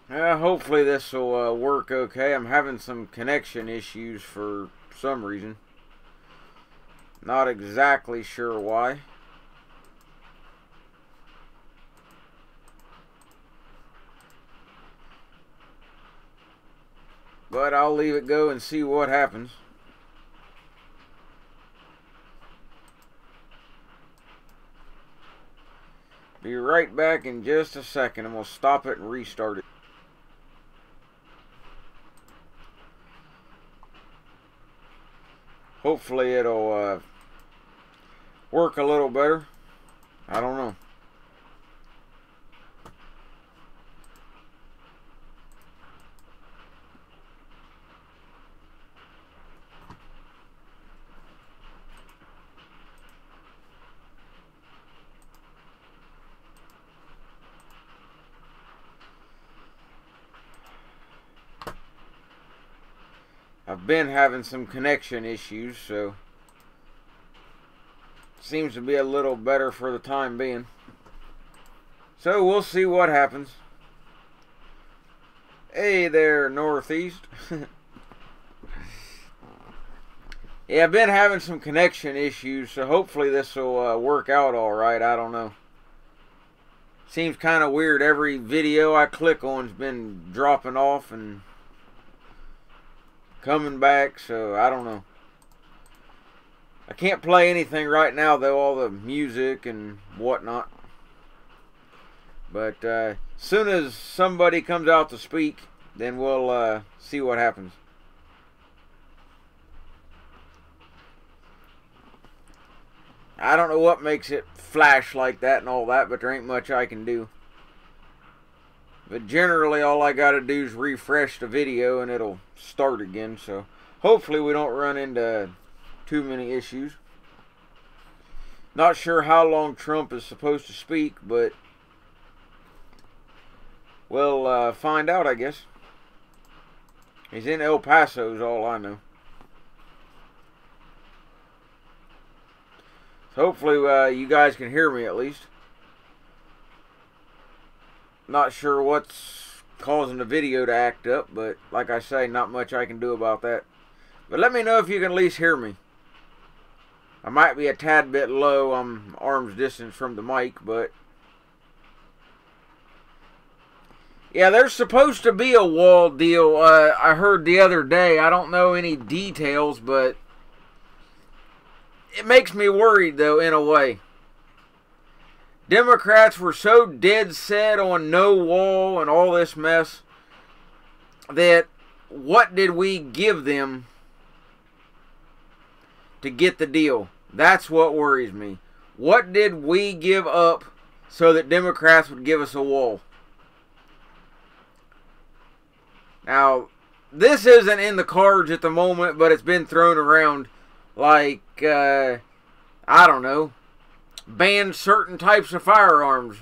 Hopefully this will work okay. I'm having some connection issues for some reason. Not exactly sure why. But I'll leave it go and see what happens. Be right back in just a second, and we'll stop it and restart it. Hopefully it'll work a little better. I don't know. I've been having some connection issues, so seems to be a little better for the time being. So we'll see what happens. Hey there, Northeast. Yeah, I've been having some connection issues, so hopefully this will work out all right. I don't know. Seems kind of weird. Every video I click on's been dropping off and coming back, so I don't know. I can't play anything right now though, all the music and whatnot. But as soon as somebody comes out to speak, then we'll see what happens. I don't know what makes it flash like that and all that, but there ain't much I can do. But generally all I gotta do is refresh the video and it'll start again. So hopefully we don't run into too many issues. Not sure how long Trump is supposed to speak, but we'll find out, I guess. He's in El Paso is all I know. So hopefully you guys can hear me at least. Not sure what's causing the video to act up, but like I say, not much I can do about that. But let me know if you can at least hear me. I might be a tad bit low. I'm arm's distance from the mic, but yeah, there's supposed to be a wall deal. I heard the other day. I don't know any details, but it makes me worried though in a way. Democrats were so dead set on no wall and all this mess that what did we give them to get the deal? That's what worries me. What did we give up so that Democrats would give us a wall? Now, this isn't in the cards at the moment, but it's been thrown around like, I don't know, ban certain types of firearms,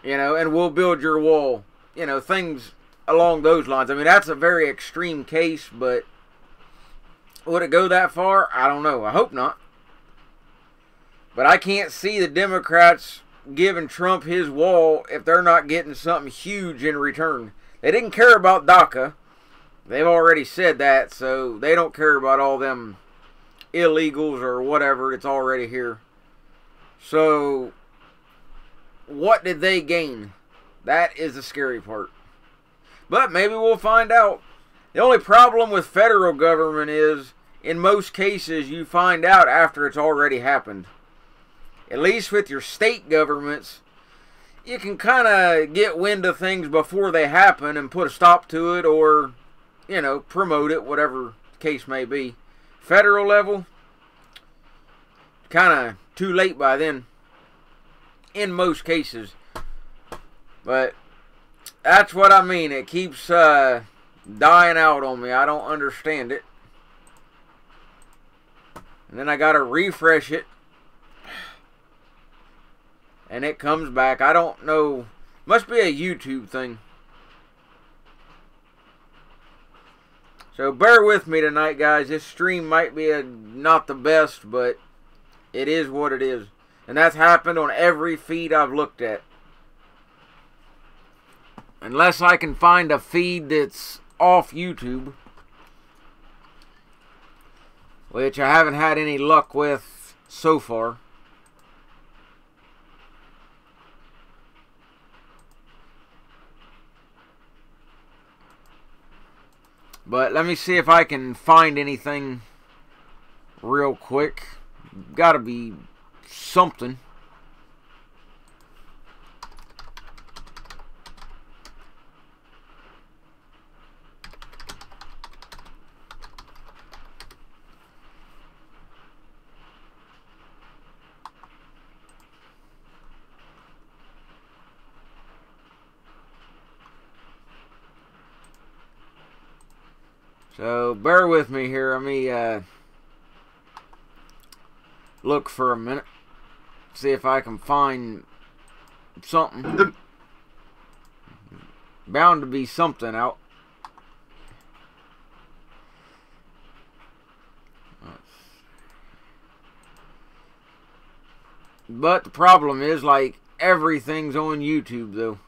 you know, and we'll build your wall, you know, things along those lines. I mean, that's a very extreme case, but would it go that far? I don't know. I hope not. But I can't see the Democrats giving Trump his wall if they're not getting something huge in return. They didn't care about DACA. They've already said that, so they don't care about all them illegals or whatever. It's already here. So, what did they gain? That is the scary part. But maybe we'll find out. The only problem with federal government is, in most cases, you find out after it's already happened. At least with your state governments, you can kind of get wind of things before they happen and put a stop to it or, you know, promote it, whatever the case may be. Federal level, kind of too late by then, in most cases. But that's what I mean. It keeps dying out on me. I don't understand it. And then I got to refresh it. And it comes back. I don't know. Must be a YouTube thing. So bear with me tonight, guys. This stream might be not the best, but it is what it is. And that's happened on every feed I've looked at. And Unless I can find a feed that's off YouTube, which I haven't had any luck with so far. But let me see if I can find anything real quick. Gotta be something. So bear with me here. Let me look for a minute. See if I can find something. Bound to be something out. But the problem is, like, everything's on YouTube, though.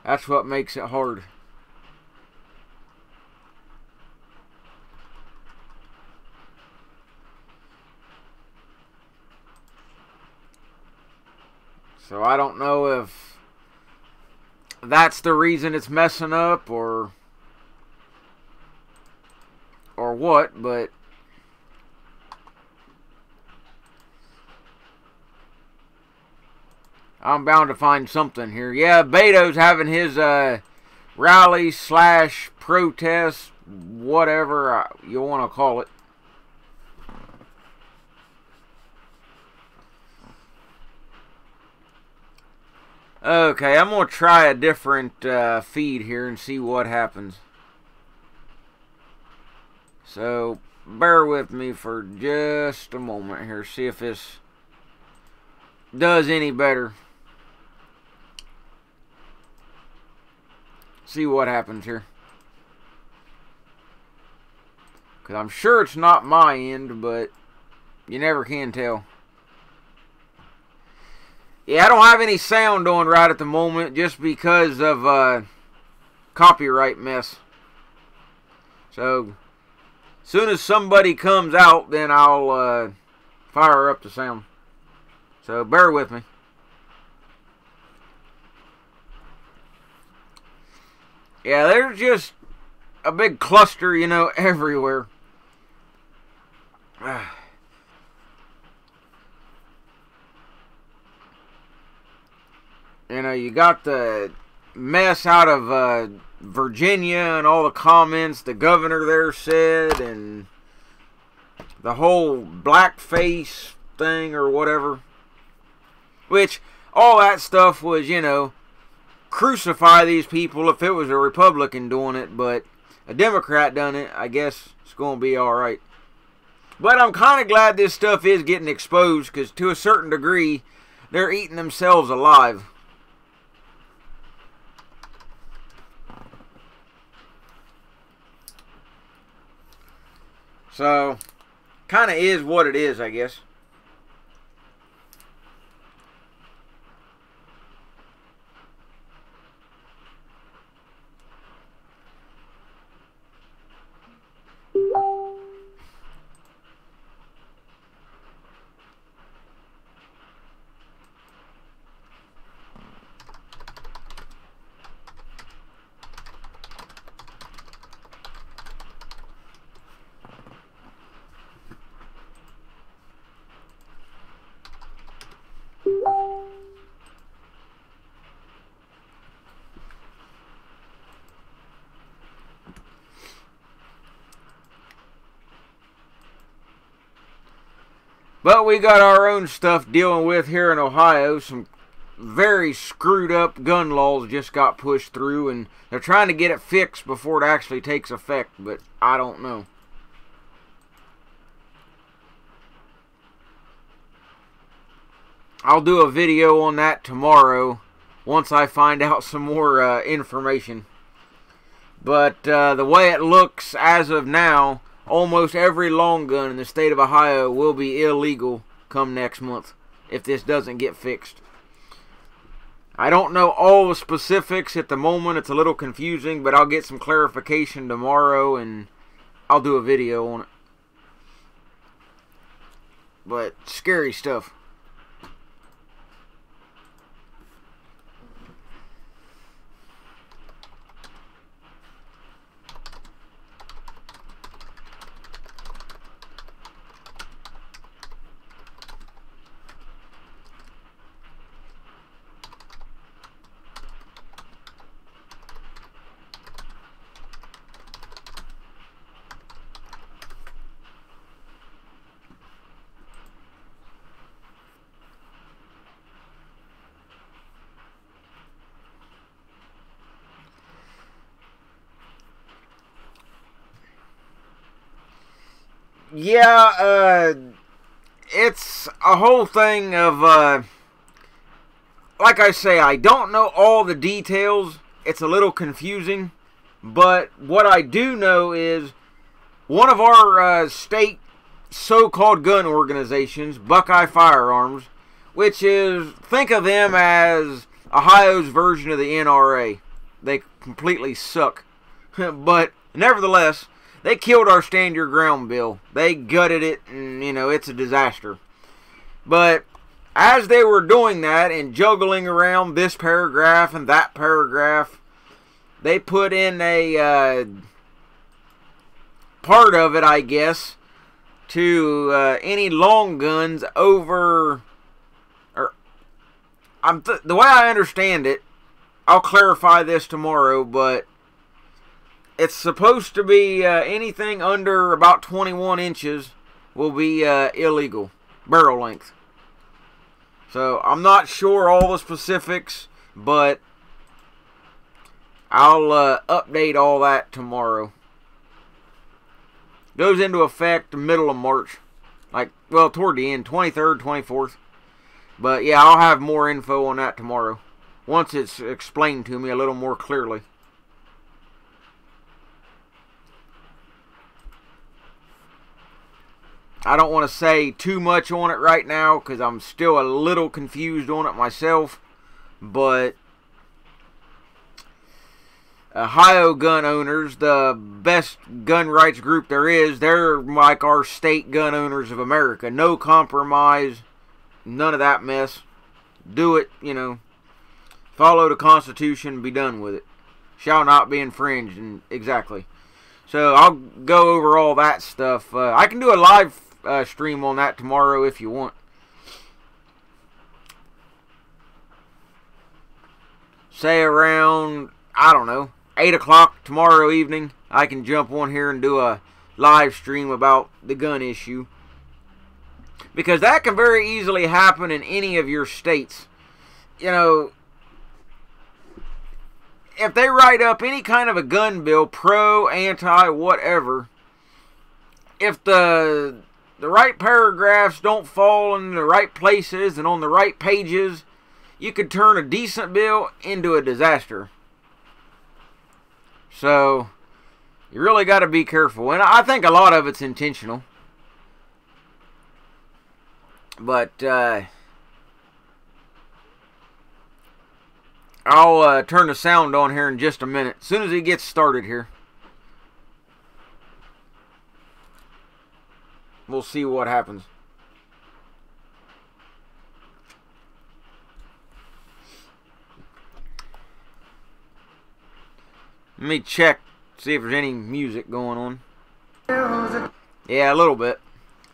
That's what makes it hard. So I don't know if that's the reason it's messing up or what, but I'm bound to find something here. Yeah, Beto's having his rally / protest, whatever you want to call it. Okay, I'm going to try a different feed here and see what happens. So, bear with me for just a moment here. See if this does any better. See what happens here. Because I'm sure it's not my end, but you never can tell. Yeah, I don't have any sound on right at the moment just because of copyright mess. So, as soon as somebody comes out, then I'll fire up the sound. So, bear with me. Yeah, there's just a big cluster, you know, everywhere. You know, you got the mess out of Virginia and all the comments the governor there said, and the whole blackface thing or whatever. Which, all that stuff was, you know, crucify these people if it was a Republican doing it, but a Democrat done it, I guess it's going to be alright. But I'm kind of glad this stuff is getting exposed, because to a certain degree, they're eating themselves alive. So, kind of is what it is, I guess. But we got our own stuff dealing with here in Ohio. Some very screwed up gun laws just got pushed through, and they're trying to get it fixed before it actually takes effect, but I don't know. I'll do a video on that tomorrow once I find out some more information. But the way it looks as of now, almost every long gun in the state of Ohio will be illegal come next month if this doesn't get fixed. I don't know all the specifics at the moment. It's a little confusing, but I'll get some clarification tomorrow and I'll do a video on it. But scary stuff. Yeah, it's a whole thing of, like I say, I don't know all the details. It's a little confusing. But what I do know is one of our state so-called gun organizations, Buckeye Firearms, which is, think of them as Ohio's version of the NRA. They completely suck. But nevertheless, they killed our Stand Your Ground bill. They gutted it, and, you know, it's a disaster. But as they were doing that and juggling around this paragraph and that paragraph, they put in a part of it, I guess, to any long guns over, or the way I understand it, I'll clarify this tomorrow, but it's supposed to be anything under about 21 inches will be illegal, barrel length. So I'm not sure all the specifics, but I'll update all that tomorrow. Goes into effect the middle of March. Like, well, toward the end, 23rd, 24th. But yeah, I'll have more info on that tomorrow, once it's explained to me a little more clearly. I don't want to say too much on it right now because I'm still a little confused on it myself. But Ohio gun owners, the best gun rights group there is, they're like our state gun owners of America. No compromise, none of that mess. Do it, you know, follow the Constitution and be done with it. Shall not be infringed, and exactly. So I'll go over all that stuff. I can do a live stream on that tomorrow if you want. Say around, I don't know, 8 o'clock tomorrow evening, I can jump on here and do a live stream about the gun issue. Because that can very easily happen in any of your states. You know, if they write up any kind of a gun bill, pro, anti, whatever, if the right paragraphs don't fall in the right places and on the right pages, you could turn a decent bill into a disaster. So, you really got to be careful. And I think a lot of it's intentional. But, I'll turn the sound on here in just a minute. As soon as it gets started here. We'll see what happens. Let me check, see if there's any music going on. Yeah, a little bit.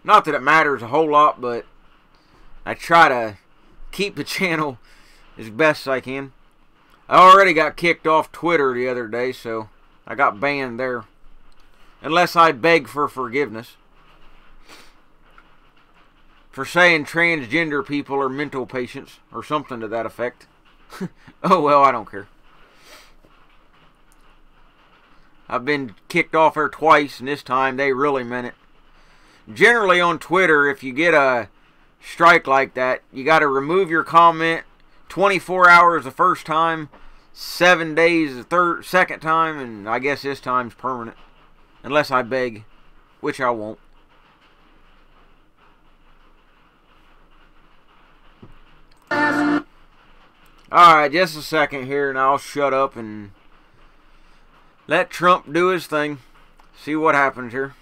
Not that it matters a whole lot, but I try to keep the channel as best I can. I already got kicked off Twitter the other day, so I got banned there. Unless I beg for forgiveness. For saying transgender people are mental patients, or something to that effect. Oh well, I don't care. I've been kicked off there twice, and this time they really meant it. Generally on Twitter, if you get a strike like that, you got to remove your comment 24 hours the first time, 7 days the second time, and I guess this time's permanent. Unless I beg, which I won't. Alright, just a second here and I'll shut up and let Trump do his thing. See what happens here.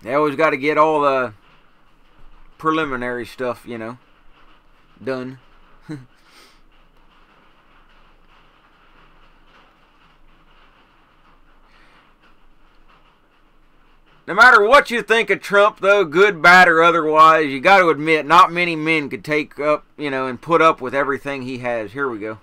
They always got to get all the preliminary stuff, you know, done. No matter what you think of Trump, though, good, bad, or otherwise, you got to admit, not many men could take up, you know, and put up with everything he has. Here we go.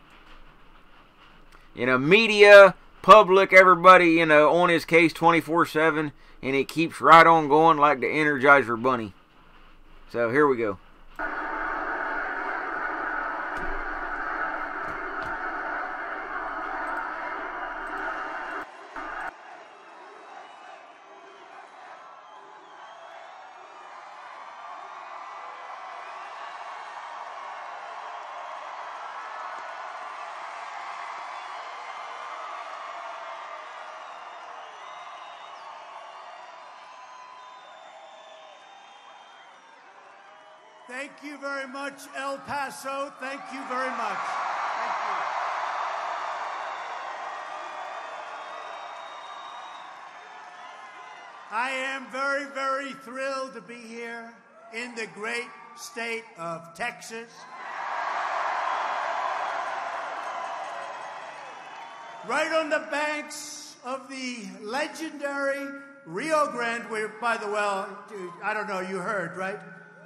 You know, media, public, everybody, you know, on his case 24/7, and he keeps right on going like the Energizer Bunny. So, here we go. Thank you very much, El Paso. Thank you very much. Thank you. I am very, very thrilled to be here in the great state of Texas. Right on the banks of the legendary Rio Grande, where, by the way, I don't know, you heard, right?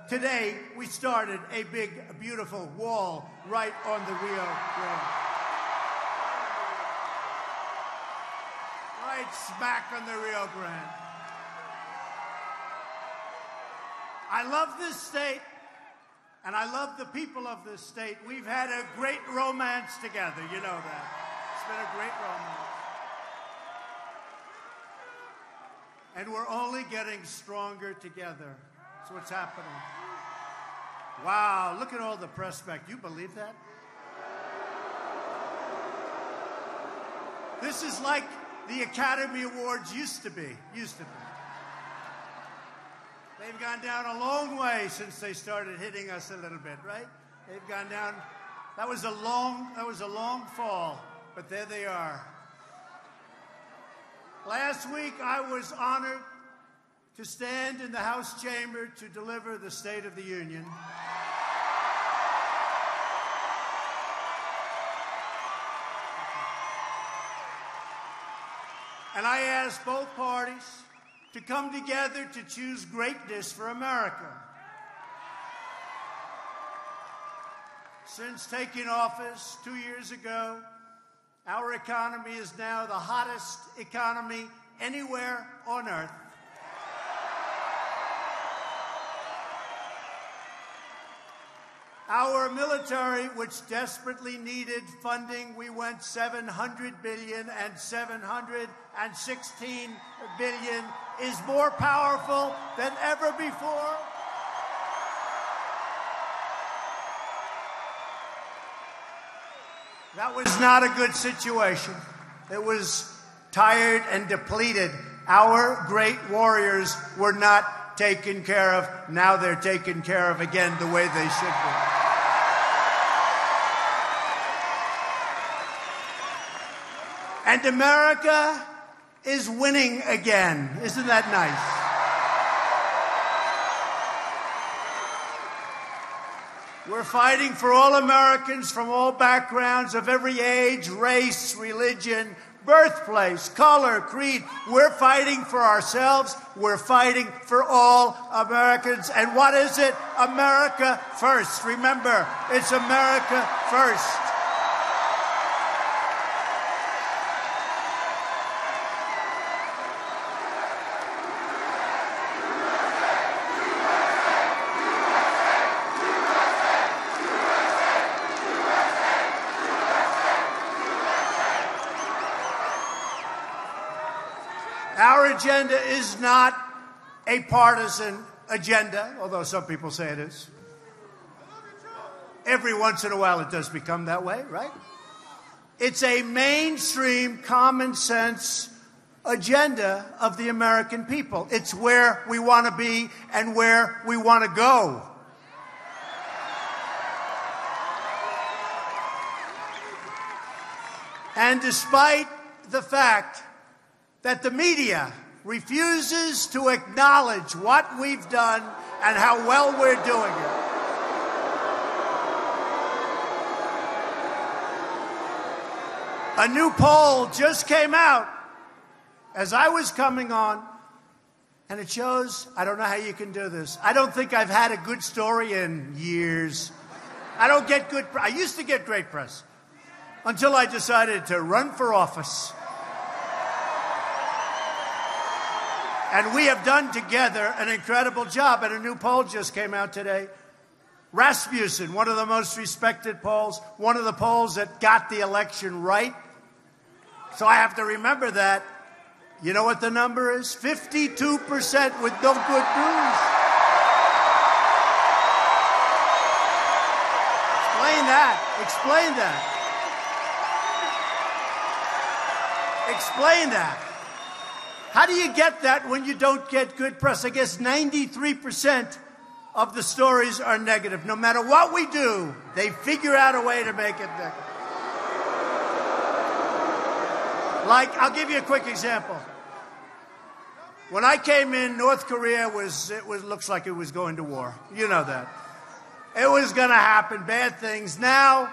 Today, we started a big, beautiful wall right on the Rio Grande. Right smack on the Rio Grande. I love this state, and I love the people of this state. We've had a great romance together, you know that. It's been a great romance. And we're only getting stronger together. That's what's happening. Wow, look at all the press back. You believe that? This is like the Academy Awards used to be. They've gone down a long way since they started hitting us a little bit, right? They've gone down. That was a long fall, but there they are. Last week, I was honored to stand in the House chamber to deliver the State of the Union. And I asked both parties to come together to choose greatness for America. Since taking office 2 years ago, our economy is now the hottest economy anywhere on earth. Our military, which desperately needed funding, we went $700 billion, and $716 billion is more powerful than ever before. That was not a good situation. It was tired and depleted. Our great warriors were not taken care of. Now they're taken care of again the way they should be. And America is winning again. Isn't that nice? We're fighting for all Americans from all backgrounds, of every age, race, religion, birthplace, color, creed. We're fighting for ourselves. We're fighting for all Americans. And what is it? America first. Remember, it's America first. Our agenda is not a partisan agenda, although some people say it is. Every once in a while it does become that way, right? It's a mainstream, common sense agenda of the American people. It's where we want to be and where we want to go. And despite the fact that the media refuses to acknowledge what we've done and how well we're doing it, a new poll just came out as I was coming on, and it shows, I don't know how you can do this. I don't think I've had a good story in years. I don't get good press. I used to get great press until I decided to run for office. And we have done together an incredible job. And a new poll just came out today. Rasmussen, one of the most respected polls, one of the polls that got the election right. So I have to remember that. You know what the number is? 52% with no good news. Explain that. Explain that. Explain that. How do you get that when you don't get good press? I guess 93% of the stories are negative. No matter what we do, they figure out a way to make it negative. Like, I'll give you a quick example. When I came in, North Korea looks like it was going to war. You know that. It was going to happen, bad things. Now,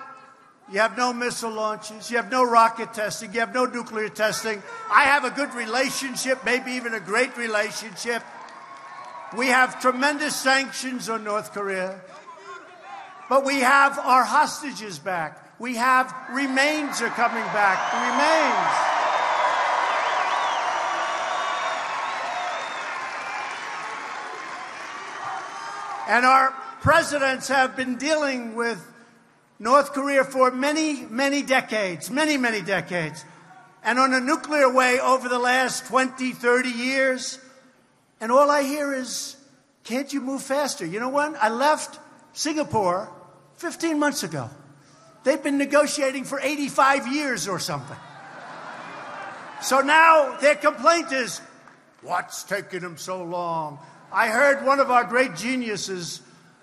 you have no missile launches. You have no rocket testing. You have no nuclear testing. I have a good relationship, maybe even a great relationship. We have tremendous sanctions on North Korea. But we have our hostages back. We have remains are coming back. Remains. And our presidents have been dealing with North Korea for many, many decades, many, many decades. And on a nuclear way over the last 20, 30 years. And all I hear is, can't you move faster? You know what? I left Singapore 15 months ago. They've been negotiating for 85 years or something. So now their complaint is, what's taking them so long? I heard one of our great geniuses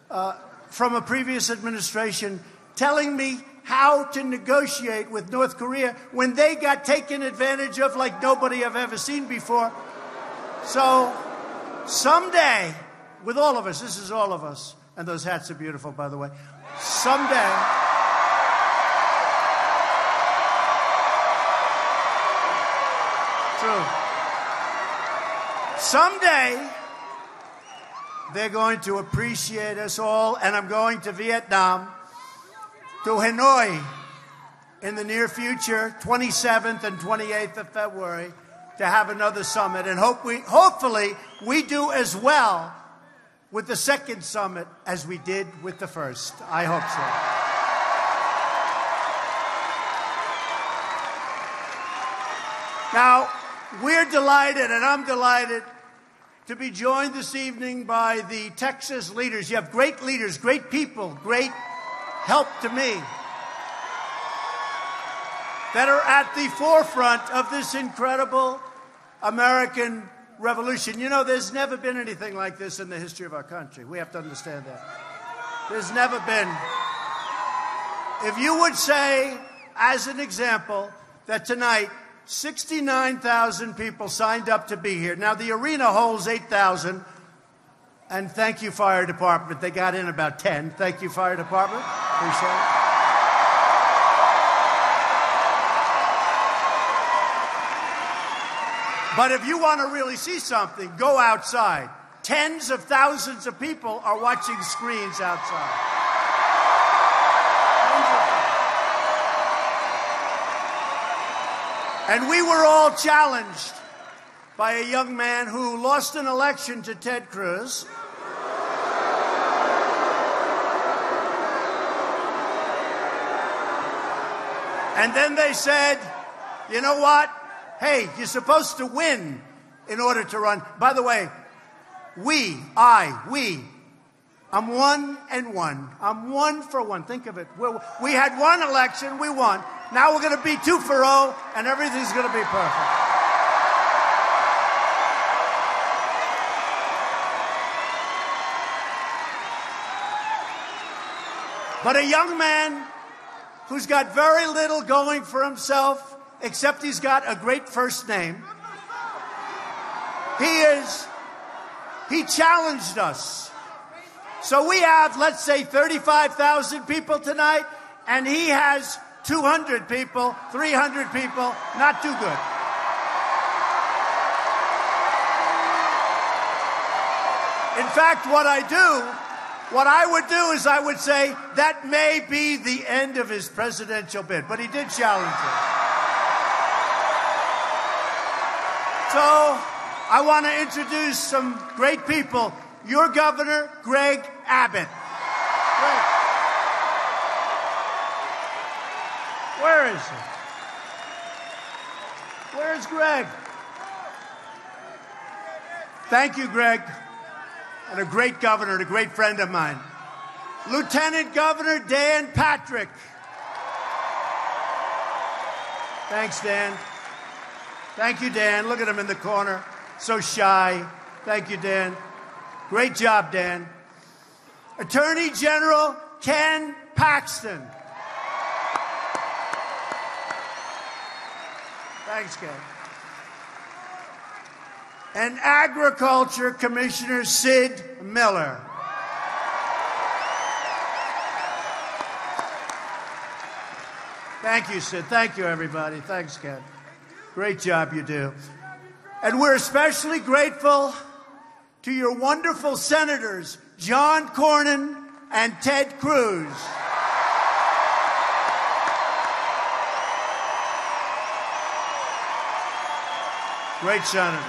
from a previous administration telling me how to negotiate with North Korea when they got taken advantage of like nobody I've ever seen before. So someday, with all of us, this is all of us, and those hats are beautiful, by the way, someday, true, someday, they're going to appreciate us all, and I'm going to Vietnam, to Hanoi, in the near future, 27th and 28th of February, to have another summit. And hopefully we do as well with the second summit as we did with the first. I hope so. Now, we're delighted, and I'm delighted, to be joined this evening by the Texas leaders. You have great leaders, great people, great help to me that are at the forefront of this incredible American revolution. You know, there's never been anything like this in the history of our country. We have to understand that. There's never been. If you would say, as an example, that tonight 69,000 people signed up to be here. Now, the arena holds 8,000. And thank you, Fire Department. They got in about 10. Thank you, Fire Department. Appreciate it. But if you want to really see something, go outside. Tens of thousands of people are watching screens outside. And we were all challenged by a young man who lost an election to Ted Cruz. And then they said, you know what? Hey, you're supposed to win in order to run. By the way, we. I'm 1 and 1. I'm 1 for 1. Think of it. We had one election, we won. Now we're going to be 2-0, and everything's going to be perfect. But a young man who's got very little going for himself, except he's got a great first name. He challenged us. So we have, let's say, 35,000 people tonight, and he has 200 people, 300 people. Not too good. In fact, what I would do is I would say that may be the end of his presidential bid. But he did challenge us. So I want to introduce some great people. Your governor, Greg Abbott. Greg. Where is he? Where's Greg? Thank you, Greg. And a great governor, and a great friend of mine. Lieutenant Governor Dan Patrick. Thanks, Dan. Thank you, Dan. Look at him in the corner. So shy. Thank you, Dan. Great job, Dan. Attorney General Ken Paxton. Thanks, Ken. And Agriculture Commissioner Sid Miller. Thank you, Sid. Thank you, everybody. Thanks, Ken. Great job you do. And we're especially grateful to your wonderful senators, John Cornyn and Ted Cruz. Great senators.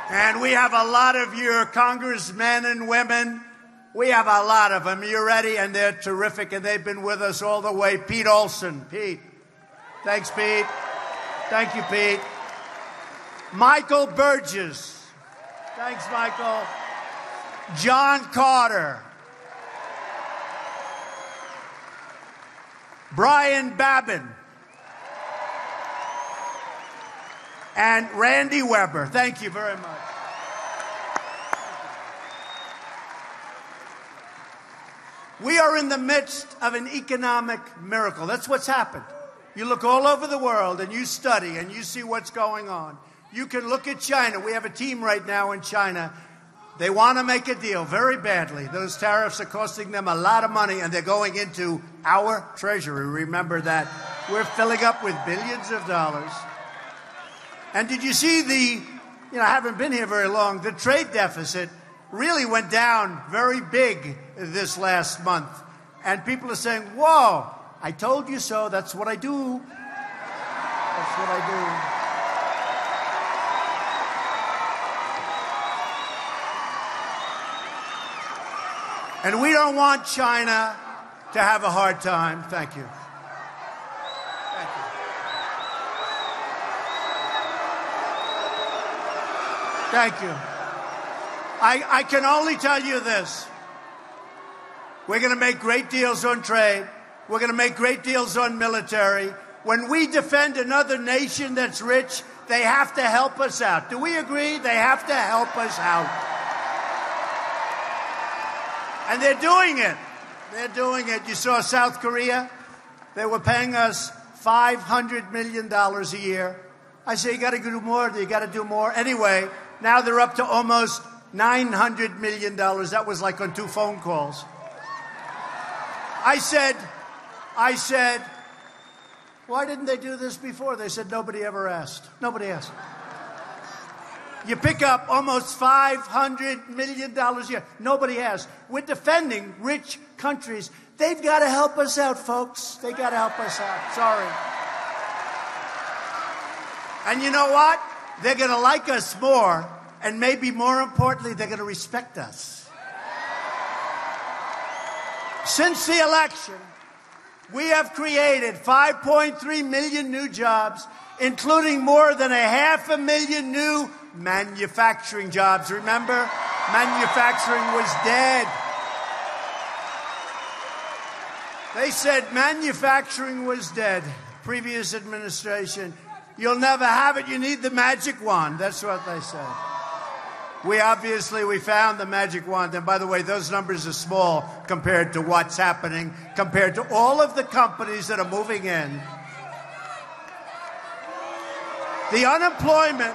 And we have a lot of your congressmen and women. We have a lot of them. You're ready, and they're terrific, and they've been with us all the way. Pete Olson. Pete. Thanks, Pete. Thank you, Pete. Michael Burgess. Thanks, Michael. John Carter. Brian Babin. And Randy Weber. Thank you very much. We are in the midst of an economic miracle. That's what's happened. You look all over the world and you study and you see what's going on. You can look at China. We have a team right now in China. They want to make a deal very badly. Those tariffs are costing them a lot of money, and they're going into our treasury. Remember that. We're filling up with billions of dollars. And did you see I haven't been here very long, the trade deficit really went down very big this last month. And people are saying, whoa, I told you so. That's what I do. That's what I do. And we don't want China to have a hard time. Thank you. Thank you. Thank you. I can only tell you this. We're going to make great deals on trade. We're going to make great deals on military. When we defend another nation that's rich, they have to help us out. Do we agree? They have to help us out. And they're doing it. They're doing it. You saw South Korea? They were paying us $500 million a year. I say, you got to do more. You got to do more. Anyway, now they're up to almost $900 million. That was like on 2 phone calls. I said, why didn't they do this before? They said, nobody ever asked. Nobody asked. You pick up almost $500 million a year. Nobody asked. We're defending rich countries. They've got to help us out, folks. They got to help us out. Sorry. And you know what? They're going to like us more, and maybe more importantly, they're going to respect us. Since the election, We have created 5.3 million new jobs, including more than 500,000 new manufacturing jobs. Remember, manufacturing was dead. They said manufacturing was dead. Previous administration, you'll never have it. You need the magic wand. That's what they said. We found the magic wand. And by the way, those numbers are small compared to what's happening, compared to all of the companies that are moving in. The unemployment.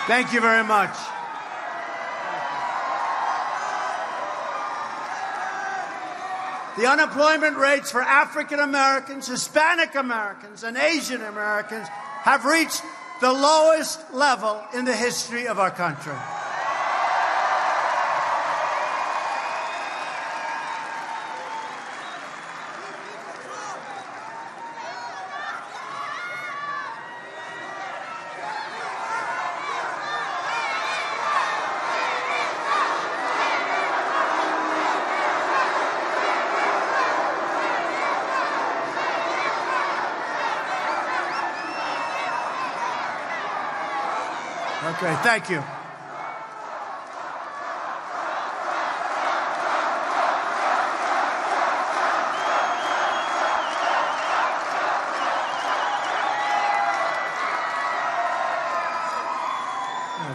Thank you very much. The unemployment rates for African Americans, Hispanic Americans, and Asian Americans have reached the lowest level in the history of our country. Okay, thank you.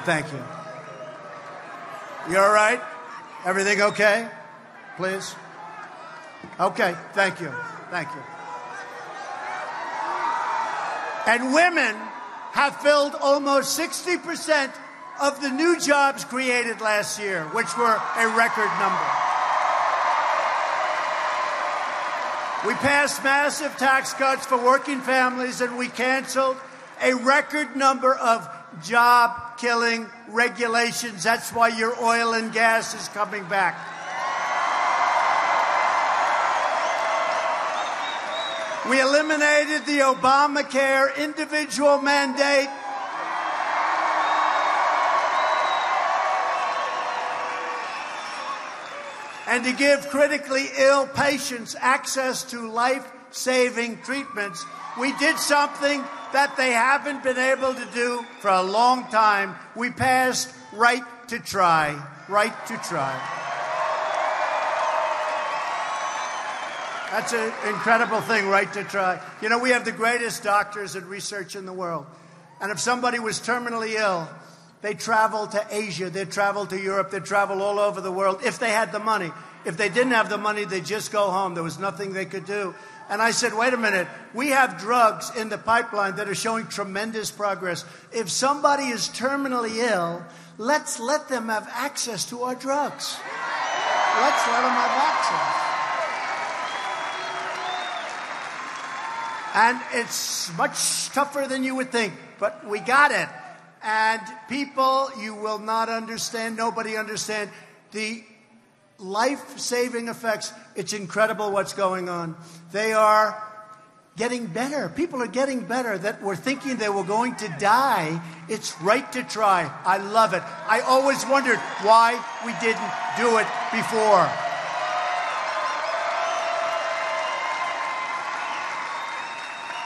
Thank you. You all right? Everything okay? Please? Okay, thank you. Thank you. And women have filled almost 60% of the new jobs created last year, which were a record number. We passed massive tax cuts for working families, and we canceled a record number of job-killing regulations. That's why your oil and gas is coming back. We eliminated the Obamacare individual mandate. And to give critically ill patients access to life-saving treatments, we did something that they haven't been able to do for a long time. We passed Right to Try. Right to Try. That's an incredible thing, Right to Try. You know, we have the greatest doctors and research in the world. And if somebody was terminally ill, they'd travel to Asia, they'd travel to Europe, they'd travel all over the world if they had the money. If they didn't have the money, they'd just go home. There was nothing they could do. And I said, wait a minute, we have drugs in the pipeline that are showing tremendous progress. If somebody is terminally ill, let's let them have access to our drugs. Let's let them have access. And it's much tougher than you would think, but we got it. And people, you will not understand, nobody understand the life-saving effects. It's incredible what's going on. They are getting better. People are getting better that were thinking they were going to die. It's Right to Try. I love it. I always wondered why we didn't do it before.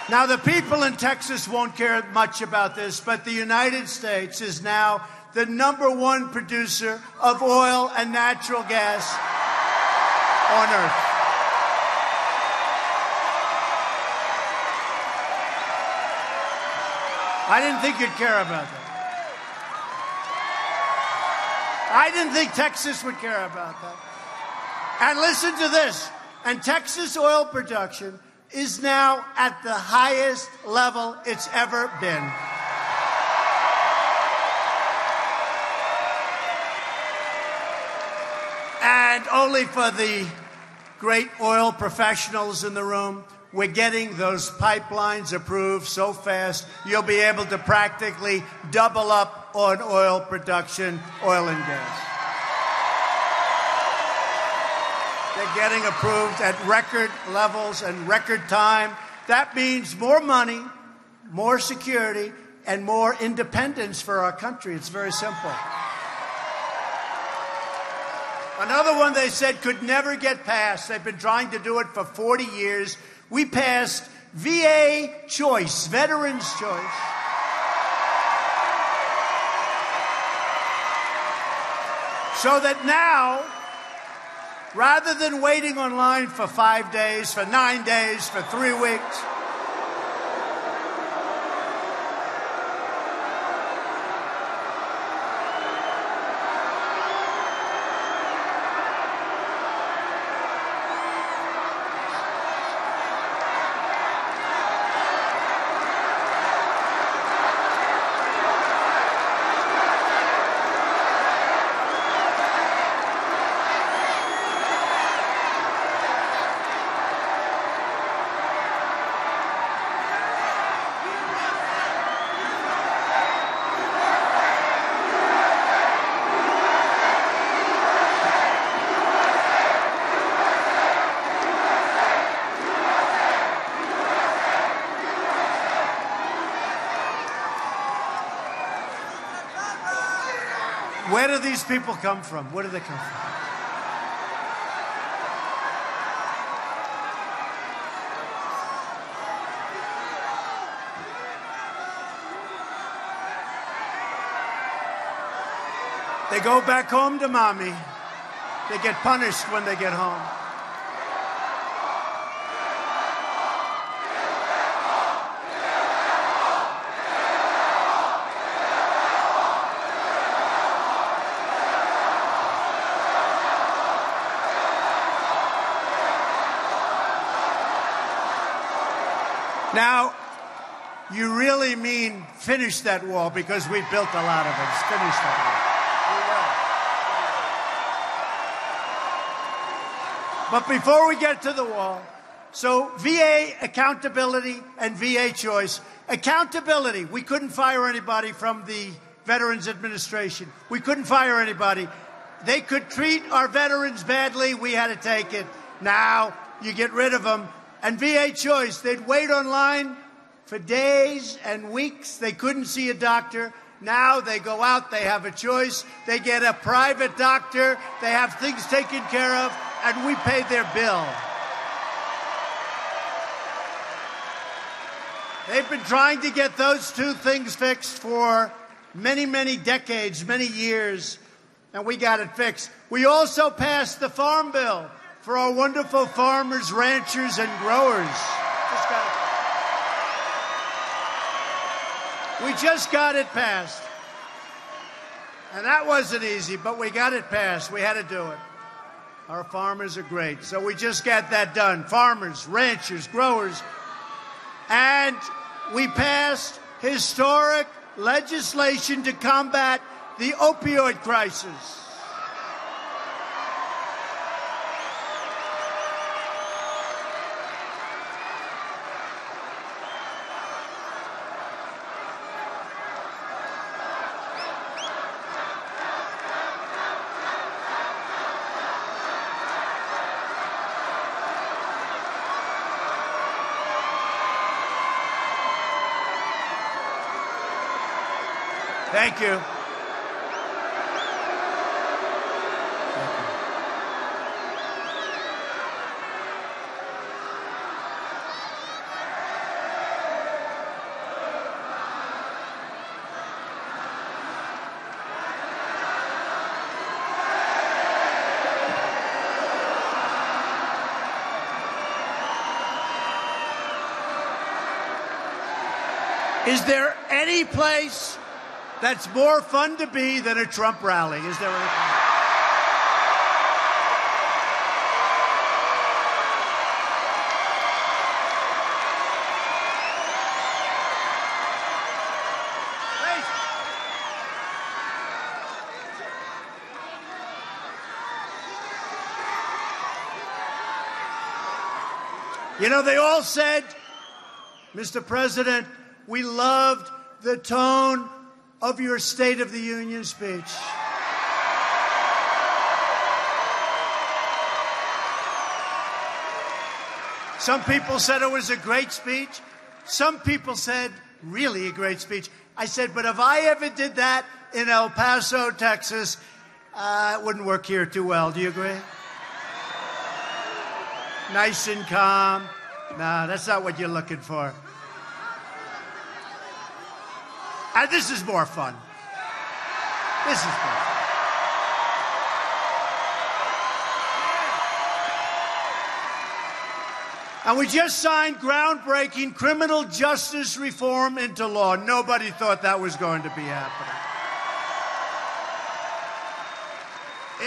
Now, the people in Texas won't care much about this, but the United States is now the #1 producer of oil and natural gas on Earth. I didn't think you'd care about that. I didn't think Texas would care about that. And listen to this. And Texas oil production is now at the highest level it's ever been. And only for the great oil professionals in the room, we're getting those pipelines approved so fast, you'll be able to practically double up on oil production, oil and gas. They're getting approved at record levels and record time. That means more money, more security, and more independence for our country. It's very simple. Another one they said could never get passed. They've been trying to do it for 40 years. We passed VA choice, Veterans Choice. So that now, rather than waiting online for 5 days, for 9 days, for 3 weeks, where do these people come from? Where do they come from? They go back home to mommy. They get punished when they get home. Now, you really mean finish that wall, because we built a lot of it. Finish that wall. But before we get to the wall, so VA accountability and VA choice. Accountability, we couldn't fire anybody from the Veterans Administration. We couldn't fire anybody. They could treat our veterans badly. We had to take it. Now, you get rid of them. And VA choice, they'd wait online for days and weeks. They couldn't see a doctor. Now they go out, they have a choice. They get a private doctor. They have things taken care of, and we pay their bill. They've been trying to get those two things fixed for many, many decades, many years, and we got it fixed. We also passed the Farm Bill for our wonderful farmers, ranchers, and growers. We just got it passed. And that wasn't easy, but we got it passed. We had to do it. Our farmers are great. So we just got that done. Farmers, ranchers, growers. And we passed historic legislation to combat the opioid crisis. Thank you. Is there any place that's more fun to be than a Trump rally? Is there any place? You know, they all said, Mr. President, we loved the tone of your State of the Union speech. Some people said it was a great speech. Some people said, really a great speech. I said, but if I ever did that in El Paso, Texas, it wouldn't work here too well. Do you agree? Nice and calm. No, that's not what you're looking for. And this is more fun. This is more fun. And we just signed groundbreaking criminal justice reform into law. Nobody thought that was going to be happening.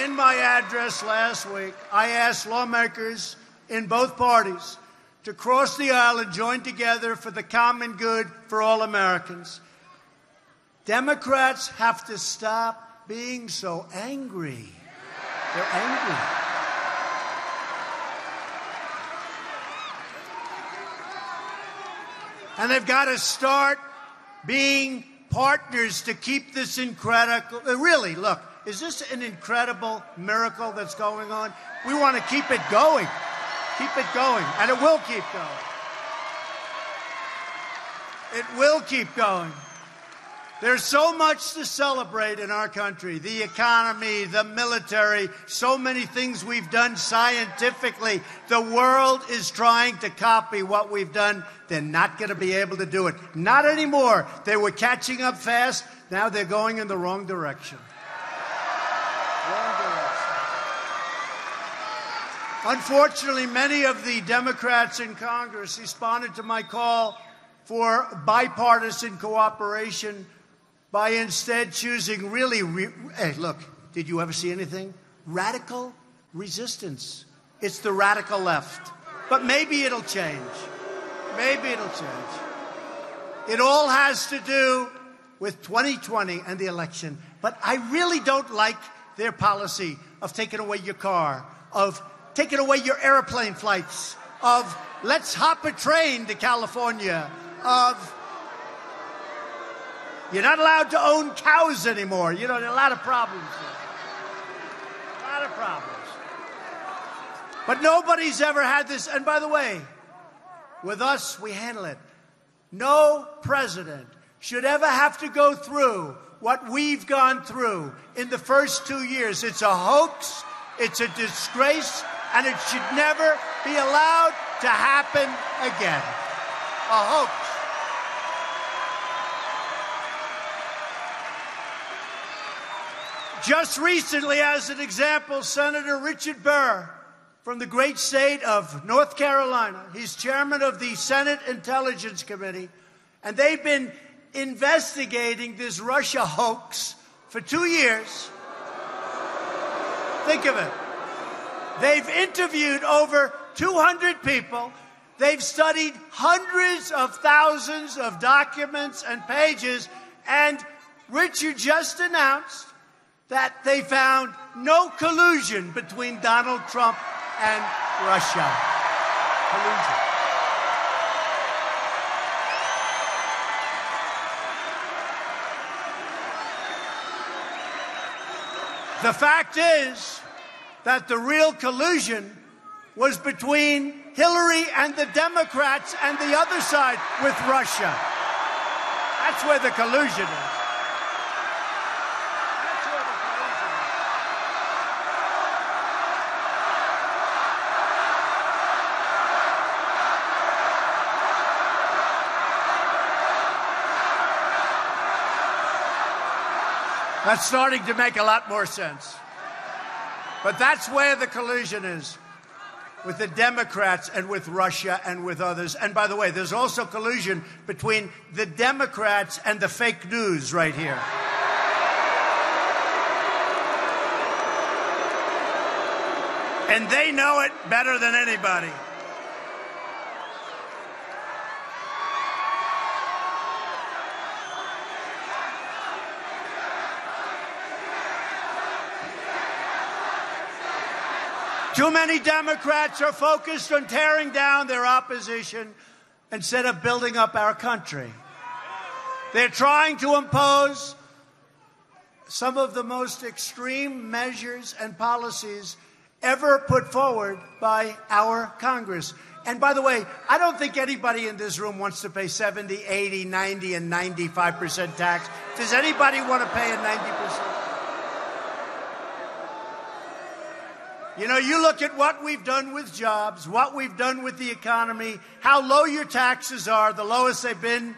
In my address last week, I asked lawmakers in both parties to cross the aisle and join together for the common good for all Americans. Democrats have to stop being so angry. They're angry. And they've got to start being partners to keep this incredible... Really, look, is this an incredible miracle that's going on? We want to keep it going. Keep it going. And it will keep going. It will keep going. There's so much to celebrate in our country. The economy, the military, so many things we've done scientifically. The world is trying to copy what we've done. They're not going to be able to do it. Not anymore. They were catching up fast. Now they're going in the wrong direction. Wrong direction. Unfortunately, many of the Democrats in Congress responded to my call for bipartisan cooperation by instead choosing hey, look, did you ever see anything? Radical resistance. It's the radical left. But maybe it'll change. Maybe it'll change. It all has to do with 2020 and the election. But I really don't like their policy of taking away your car, of taking away your airplane flights, of let's hop a train to California, of you're not allowed to own cows anymore. You know, there are a lot of problems there. A lot of problems. But nobody's ever had this. And by the way, with us, we handle it. No president should ever have to go through what we've gone through in the first 2 years. It's a hoax, it's a disgrace, and it should never be allowed to happen again. A hoax. Just recently, as an example, Senator Richard Burr from the great state of North Carolina, he's chairman of the Senate Intelligence Committee, and they've been investigating this Russia hoax for 2 years. Think of it. They've interviewed over 200 people. They've studied hundreds of thousands of documents and pages, and Richard just announced that they found no collusion between Donald Trump and Russia. Collusion. The fact is that the real collusion was between Hillary and the Democrats and the other side with Russia. That's where the collusion is. That's starting to make a lot more sense. But that's where the collusion is, with the Democrats and with Russia and with others. And by the way, there's also collusion between the Democrats and the fake news right here. And they know it better than anybody. Too many Democrats are focused on tearing down their opposition instead of building up our country. They're trying to impose some of the most extreme measures and policies ever put forward by our Congress. And by the way, I don't think anybody in this room wants to pay 70, 80, 90, and 95% tax. Does anybody want to pay a 90%? You know, you look at what we've done with jobs, what we've done with the economy, how low your taxes are, the lowest they've been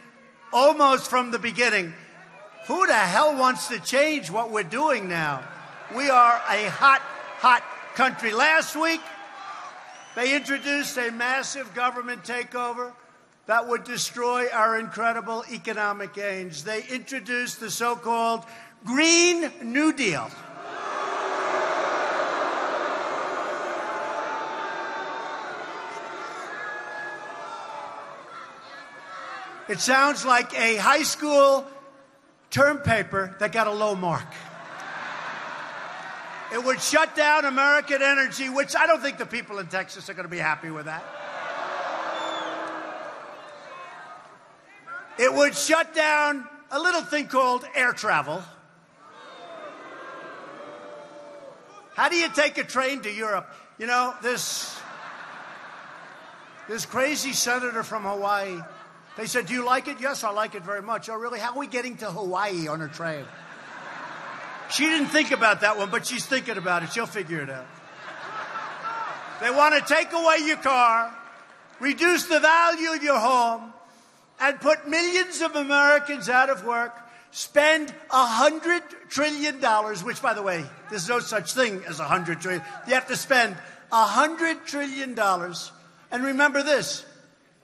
almost from the beginning. Who the hell wants to change what we're doing now? We are a hot, hot country. Last week, they introduced a massive government takeover that would destroy our incredible economic gains. They introduced the so-called Green New Deal. It sounds like a high school term paper that got a low mark. It would shut down American energy, which I don't think the people in Texas are going to be happy with that. It would shut down a little thing called air travel. How do you take a train to Europe? You know, this crazy senator from Hawaii, they said, do you like it? Yes, I like it very much. Oh, really? How are we getting to Hawaii on a train? She didn't think about that one, but she's thinking about it. She'll figure it out. They want to take away your car, reduce the value of your home, and put millions of Americans out of work, spend $100 trillion, which, by the way, there's no such thing as $100 trillion. You have to spend $100 trillion. And remember this.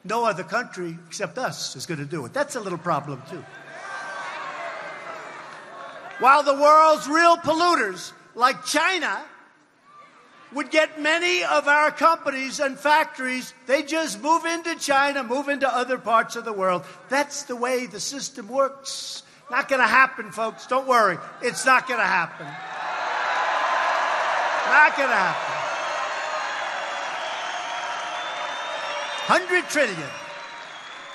No other country except us is going to do it. That's a little problem, too. While the world's real polluters, like China, would get many of our companies and factories, they just move into China, move into other parts of the world. That's the way the system works. Not going to happen, folks. Don't worry. It's not going to happen. Not going to happen. 100 trillion.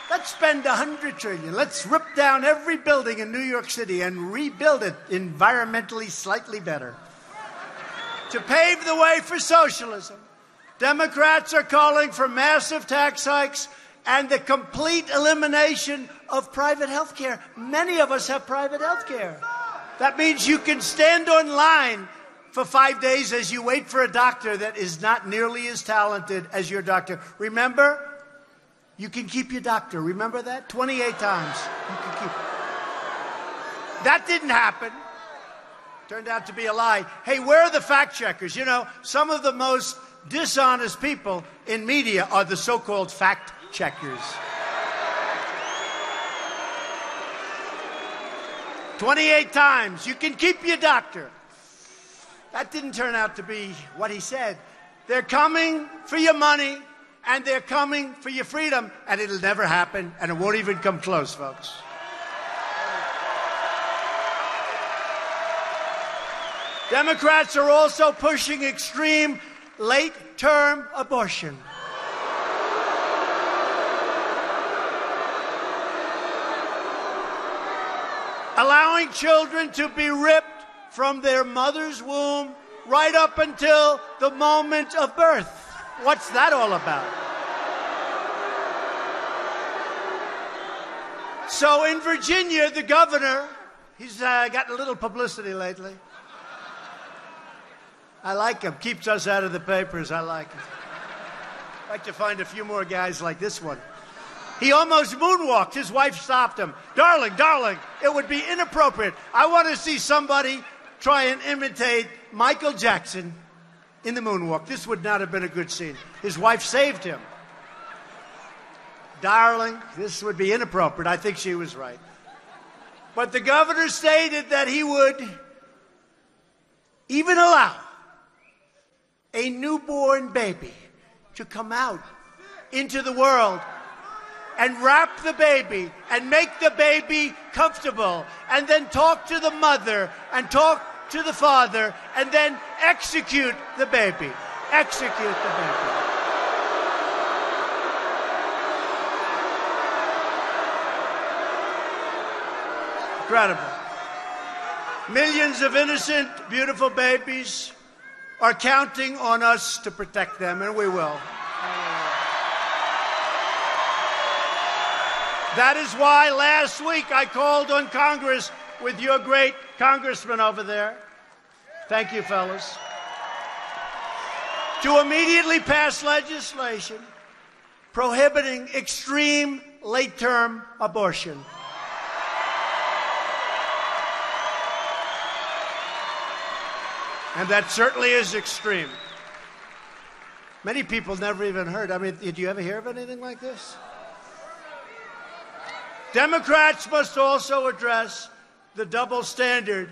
Let's spend 100 trillion. Let's rip down every building in New York City and rebuild it environmentally slightly better. To pave the way for socialism, Democrats are calling for massive tax hikes and the complete elimination of private health care. Many of us have private health care. That means you can stand online for 5 days as you wait for a doctor that is not nearly as talented as your doctor. Remember, you can keep your doctor. Remember that? 28 times you can keep it. That didn't happen. Turned out to be a lie. Hey, where are the fact checkers? You know, some of the most dishonest people in media are the so-called fact checkers. 28 times you can keep your doctor. That didn't turn out to be what he said. They're coming for your money, and they're coming for your freedom, and it'll never happen, and it won't even come close, folks. Democrats are also pushing extreme late-term abortion. Allowing children to be ripped from their mother's womb right up until the moment of birth. What's that all about? So in Virginia, the governor, he's gotten a little publicity lately. I like him. Keeps us out of the papers. I like him. I'd like to find a few more guys like this one. He almost moonwalked. His wife stopped him. Darling, it would be inappropriate. I want to see somebody try and imitate Michael Jackson in the moonwalk. This would not have been a good scene. His wife saved him. Darling, this would be inappropriate. I think she was right. But the governor stated that he would even allow a newborn baby to come out into the world and wrap the baby and make the baby comfortable and then talk to the mother and talk to the father and then execute the baby. Execute the baby. Incredible. Millions of innocent, beautiful babies are counting on us to protect them, and we will. That is why last week I called on Congress with your great congressman over there. Thank you, fellas. To immediately pass legislation prohibiting extreme late-term abortion. And that certainly is extreme. Many people never even heard. I mean, did you ever hear of anything like this? Democrats must also address the double standard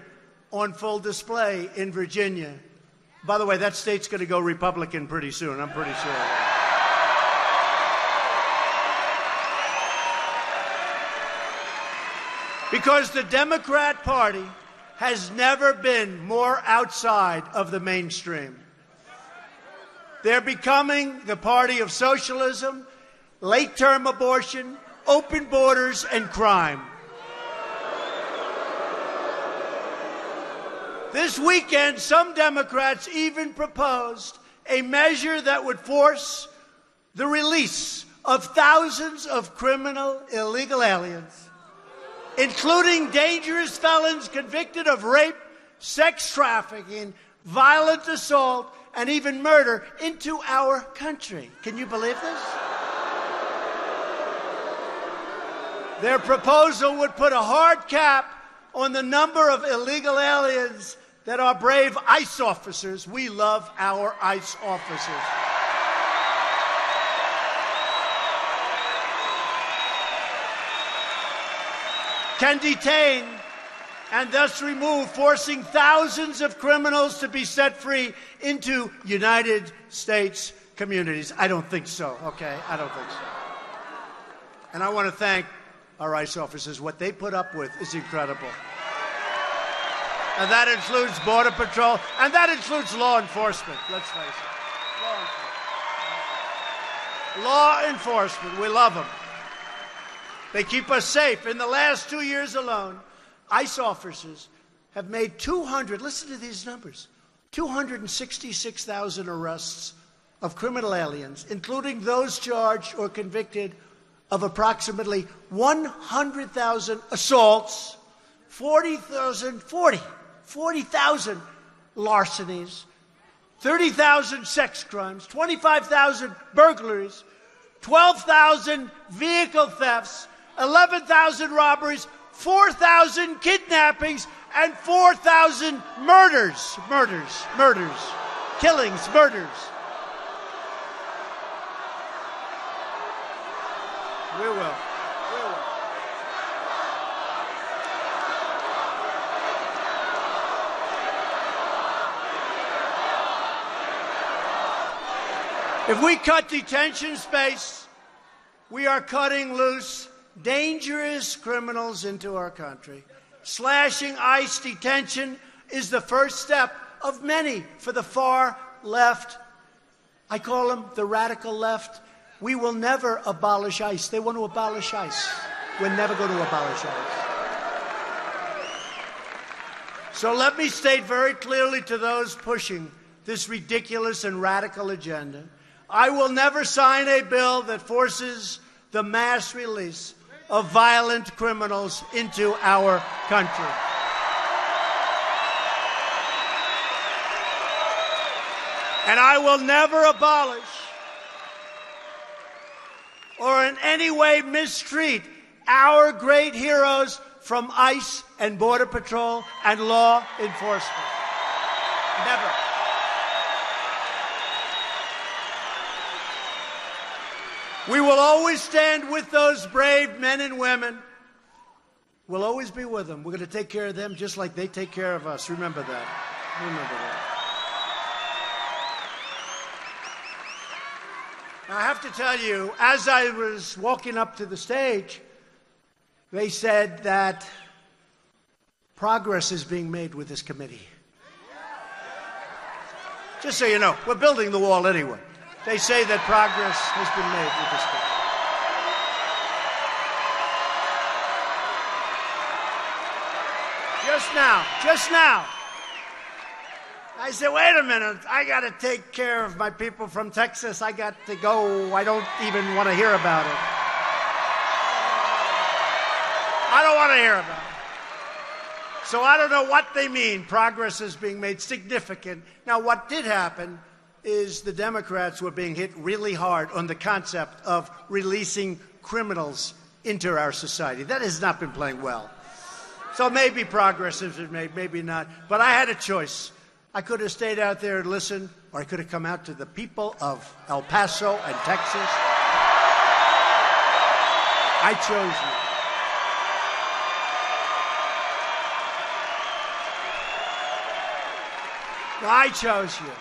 on full display in Virginia. By the way, that state's going to go Republican pretty soon, I'm pretty sure. Because the Democrat Party has never been more outside of the mainstream. They're becoming the party of socialism, late-term abortion, open borders, and crime. This weekend, some Democrats even proposed a measure that would force the release of thousands of criminal illegal aliens, including dangerous felons convicted of rape, sex trafficking, violent assault, and even murder, into our country. Can you believe this? Their proposal would put a hard cap on the number of illegal aliens that our brave ICE officers, we love our ICE officers, can detain and thus remove, forcing thousands of criminals to be set free into United States communities. I don't think so, okay? I don't think so. And I want to thank our ICE officers. What they put up with is incredible. And that includes Border Patrol, and that includes law enforcement, let's face it. Law enforcement, we love them. They keep us safe. In the last 2 years alone, ICE officers have made 200, listen to these numbers, 266,000 arrests of criminal aliens, including those charged or convicted of approximately 100,000 assaults, 40,000 larcenies, 30,000 sex crimes, 25,000 burglaries, 12,000 vehicle thefts, 11,000 robberies, 4,000 kidnappings, and 4,000 murders. Killings, murders. We will. If we cut detention space, we are cutting loose dangerous criminals into our country. Slashing ICE detention is the first step of many for the far left. I call them the radical left. We will never abolish ICE. They want to abolish ICE. We're never going to abolish ICE. So let me state very clearly to those pushing this ridiculous and radical agenda, I will never sign a bill that forces the mass release of violent criminals into our country. And I will never abolish or in any way mistreat our great heroes from ICE and Border Patrol and law enforcement. Never. We will always stand with those brave men and women. We'll always be with them. We're going to take care of them just like they take care of us. Remember that. Remember that. Now, I have to tell you, as I was walking up to the stage, they said that progress is being made with this committee. Just so you know, we're building the wall anyway. They say that progress has been made with this bill. Just now, I said, wait a minute, I got to take care of my people from Texas. I got to go. I don't even want to hear about it. I don't want to hear about it. So I don't know what they mean. Progress is being made significant. Now, what did happen is the Democrats were being hit really hard on the concept of releasing criminals into our society. That has not been playing well. So maybe progress has been made, maybe not. But I had a choice. I could have stayed out there and listened, or I could have come out to the people of El Paso and Texas. I chose you. I chose you.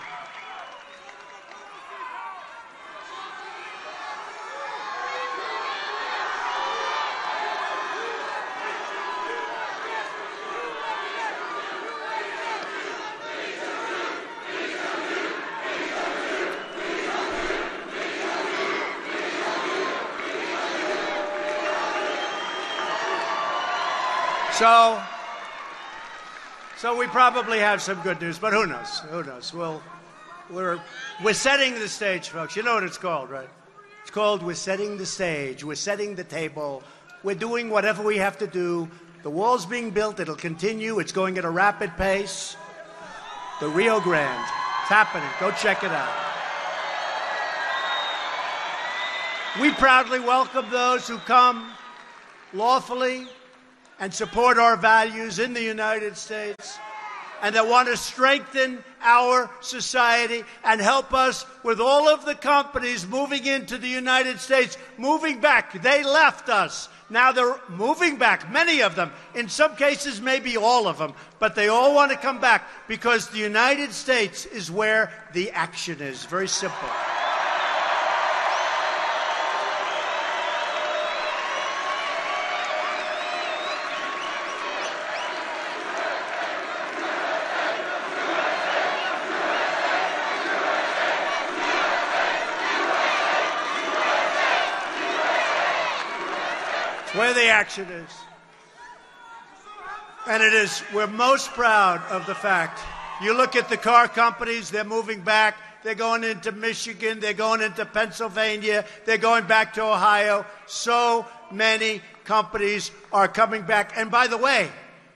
So we probably have some good news, but who knows? Who knows? We're setting the stage, folks. You know what it's called, right? It's called we're setting the stage. We're setting the table. We're doing whatever we have to do. The wall's being built. It'll continue. It's going at a rapid pace. The Rio Grande. It's happening. Go check it out. We proudly welcome those who come lawfully and support our values in the United States and that want to strengthen our society and help us with all of the companies moving into the United States, moving back. They left us. Now they're moving back, many of them. In some cases, maybe all of them. But they all want to come back because the United States is where the action is. Very simple. Where the action is. And it is, we're most proud of the fact. You look at the car companies, they're moving back. They're going into Michigan. They're going into Pennsylvania. They're going back to Ohio. So many companies are coming back. And by the way,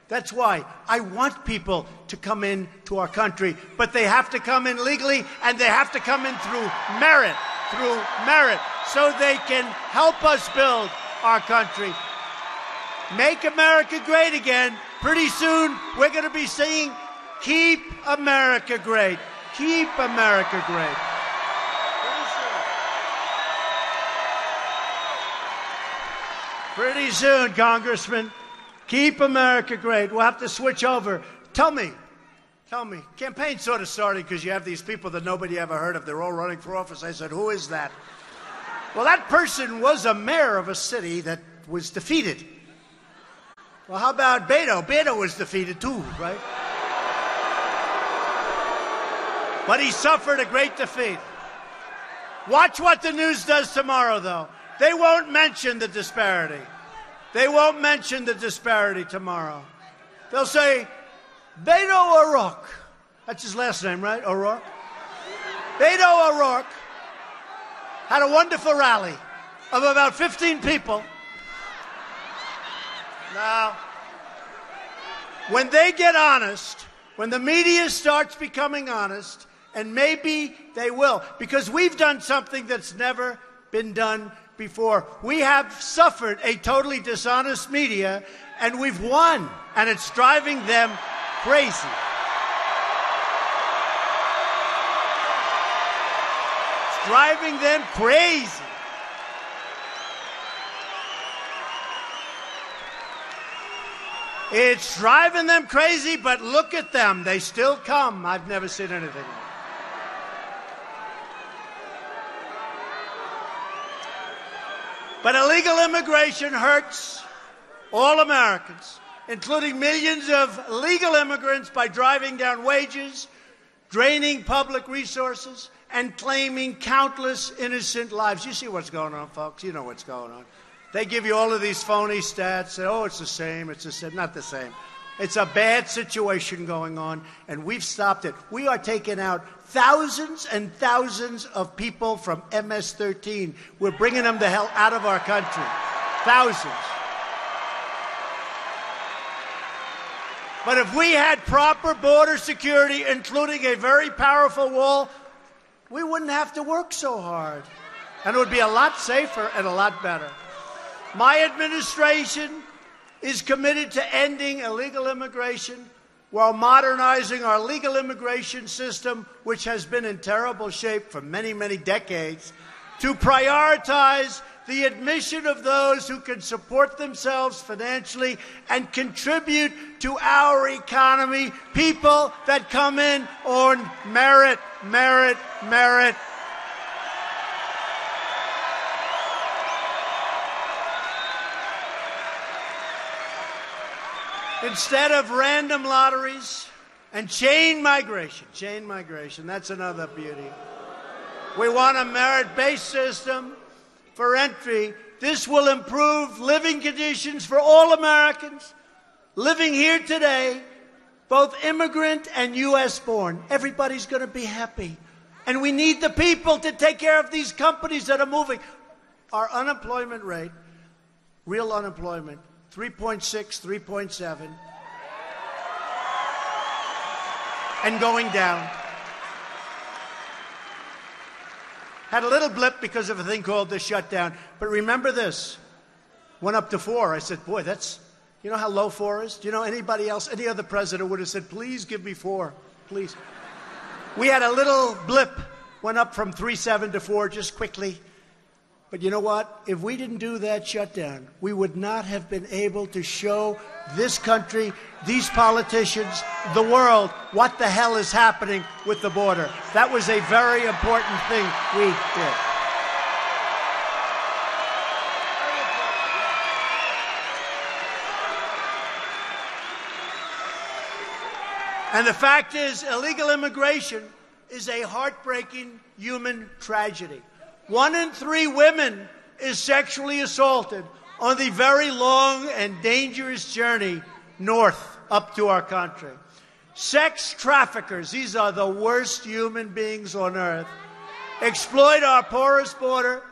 that's why I want people to come in to our country. But they have to come in legally, and they have to come in through merit, so they can help us build our country. Make America great again. Pretty soon, we're going to be singing, Keep America Great. Keep America great. Pretty soon, Congressman, keep America great. We'll have to switch over. Tell me. Campaign's sort of starting because you have these people that nobody ever heard of. They're all running for office. I said, who is that? Well, that person was a mayor of a city that was defeated. Well, how about Beto? Beto was defeated too, right? But he suffered a great defeat. Watch what the news does tomorrow, though. They won't mention the disparity. They won't mention the disparity tomorrow. They'll say, Beto O'Rourke. That's his last name, right? O'Rourke? Beto O'Rourke had a wonderful rally of about 15 people. Now, when they get honest, when the media starts becoming honest, and maybe they will, because we've done something that's never been done before. We have suffered a totally dishonest media, and we've won, and it's driving them crazy. Driving them crazy. It's driving them crazy, but look at them. They still come. I've never seen anything. But illegal immigration hurts all Americans, including millions of legal immigrants, by driving down wages, draining public resources, and claiming countless innocent lives. You see what's going on, folks. You know what's going on. They give you all of these phony stats. Say, oh, it's the same. It's the same. Not the same. It's a bad situation going on, and we've stopped it. We are taking out thousands and thousands of people from MS-13. We're bringing them the hell out of our country. Thousands. But if we had proper border security, including a very powerful wall, we wouldn't have to work so hard. And it would be a lot safer and a lot better. My administration is committed to ending illegal immigration while modernizing our legal immigration system, which has been in terrible shape for many, many decades, to prioritize the admission of those who can support themselves financially and contribute to our economy, people that come in on merit, merit, merit. Instead of random lotteries and chain migration, that's another beauty. We want a merit-based system for entry. This will improve living conditions for all Americans living here today, both immigrant and U.S. born. Everybody's going to be happy. And we need the people to take care of these companies that are moving. Our unemployment rate, real unemployment, 3.6, 3.7, and going down. Had a little blip because of a thing called the shutdown. But remember this, went up to 4. I said, boy, that's, you know how low 4 is? Do you know anybody else, any other president would have said, please give me 4, please. We had a little blip, went up from 3.7 to 4 just quickly. But you know what? If we didn't do that shutdown, we would not have been able to show this country, these politicians, the world, what the hell is happening with the border. That was a very important thing we did. And the fact is, illegal immigration is a heartbreaking human tragedy. 1 in 3 women is sexually assaulted on the very long and dangerous journey north up to our country. Sex traffickers, these are the worst human beings on earth, exploit our porous border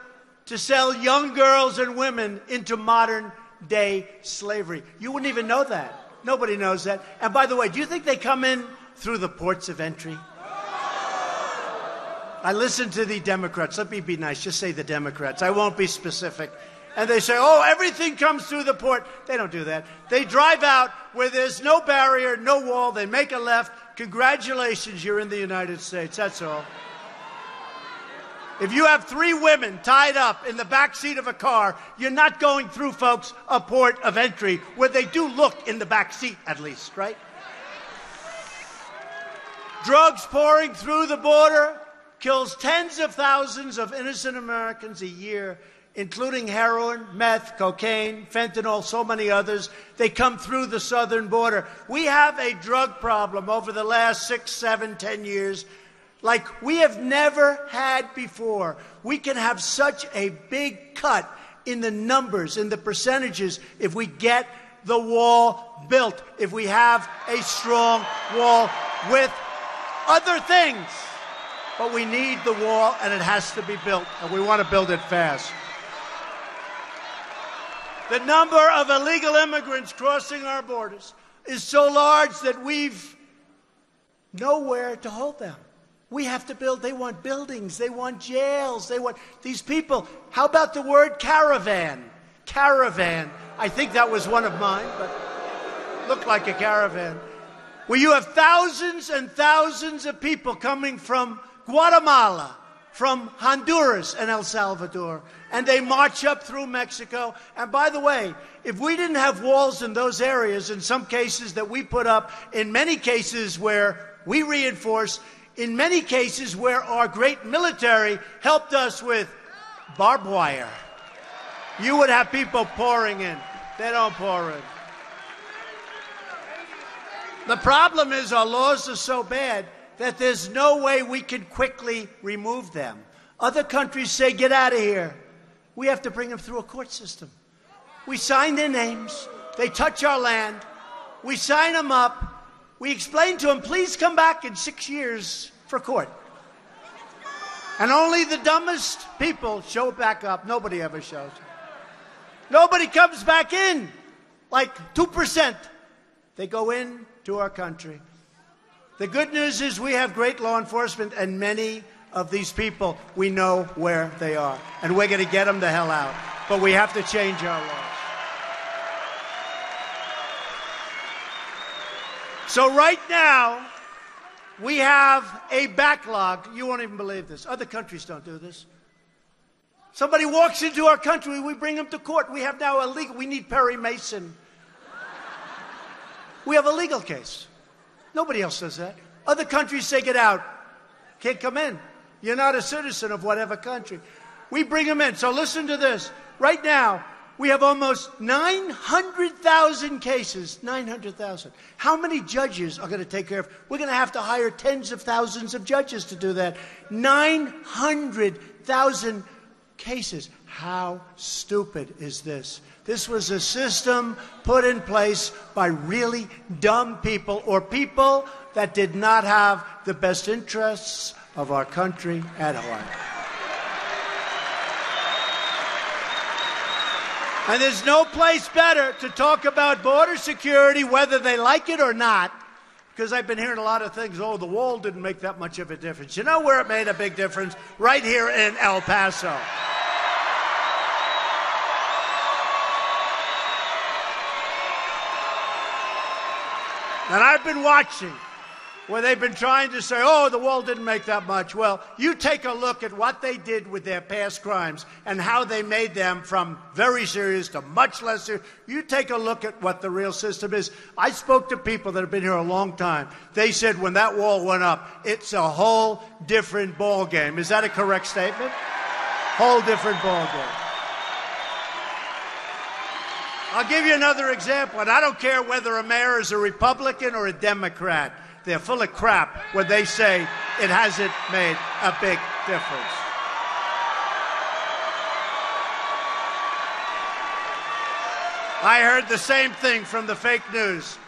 to sell young girls and women into modern-day slavery. You wouldn't even know that. Nobody knows that. And by the way, do you think they come in through the ports of entry? I listen to the Democrats. Let me be nice. Just say the Democrats. I won't be specific. And they say, oh, everything comes through the port. They don't do that. They drive out where there's no barrier, no wall. They make a left. Congratulations, you're in the United States. That's all. If you have 3 women tied up in the back seat of a car, you're not going through, folks, a port of entry where they do look in the back seat, at least, right? Drugs pouring through the border kills tens of thousands of innocent Americans a year, including heroin, meth, cocaine, fentanyl, so many others. They come through the southern border. We have a drug problem over the last 6, 7, 10 years like we have never had before. We can have such a big cut in the numbers, in the percentages, if we get the wall built, if we have a strong wall with other things. But we need the wall, and it has to be built, and we want to build it fast. The number of illegal immigrants crossing our borders is so large that we've nowhere to hold them. We have to build. They want buildings. They want jails. They want these people. How about the word caravan? Caravan. I think that was one of mine, but looked like a caravan. Where you have thousands and thousands of people coming from Guatemala, from Honduras and El Salvador, and they march up through Mexico. And by the way, if we didn't have walls in those areas, in some cases that we put up, in many cases where we reinforce, in many cases where our great military helped us with barbed wire, you would have people pouring in. They don't pour in. The problem is our laws are so bad that there's no way we can quickly remove them. Other countries say, get out of here. We have to bring them through a court system. We sign their names. They touch our land. We sign them up. We explain to them, please come back in 6 years for court. And only the dumbest people show back up. Nobody ever shows. Nobody comes back in. Like 2%. They go in to our country. The good news is we have great law enforcement, and many of these people, we know where they are. And we're going to get them the hell out. But we have to change our laws. So right now, we have a backlog. You won't even believe this. Other countries don't do this. Somebody walks into our country, we bring them to court. We have now a legal, we need Perry Mason. We have a legal case. Nobody else does that. Other countries say, get out. Can't come in. You're not a citizen of whatever country. We bring them in. So listen to this. Right now, we have almost 900,000 cases. 900,000. How many judges are going to take care of? We're going to have to hire tens of thousands of judges to do that. 900,000 cases. How stupid is this? This was a system put in place by really dumb people, or people that did not have the best interests of our country at heart. And there's no place better to talk about border security, whether they like it or not, because I've been hearing a lot of things. Oh, the wall didn't make that much of a difference. You know where it made a big difference? Right here in El Paso. And I've been watching where they've been trying to say, oh, the wall didn't make that much. Well, you take a look at what they did with their past crimes and how they made them from very serious to much less serious. You take a look at what the real system is. I spoke to people that have been here a long time. They said when that wall went up, it's a whole different ball game. Is that a correct statement? Whole different ball game. I'll give you another example, and I don't care whether a mayor is a Republican or a Democrat. They're full of crap when they say it hasn't made a big difference. I heard the same thing from the fake news.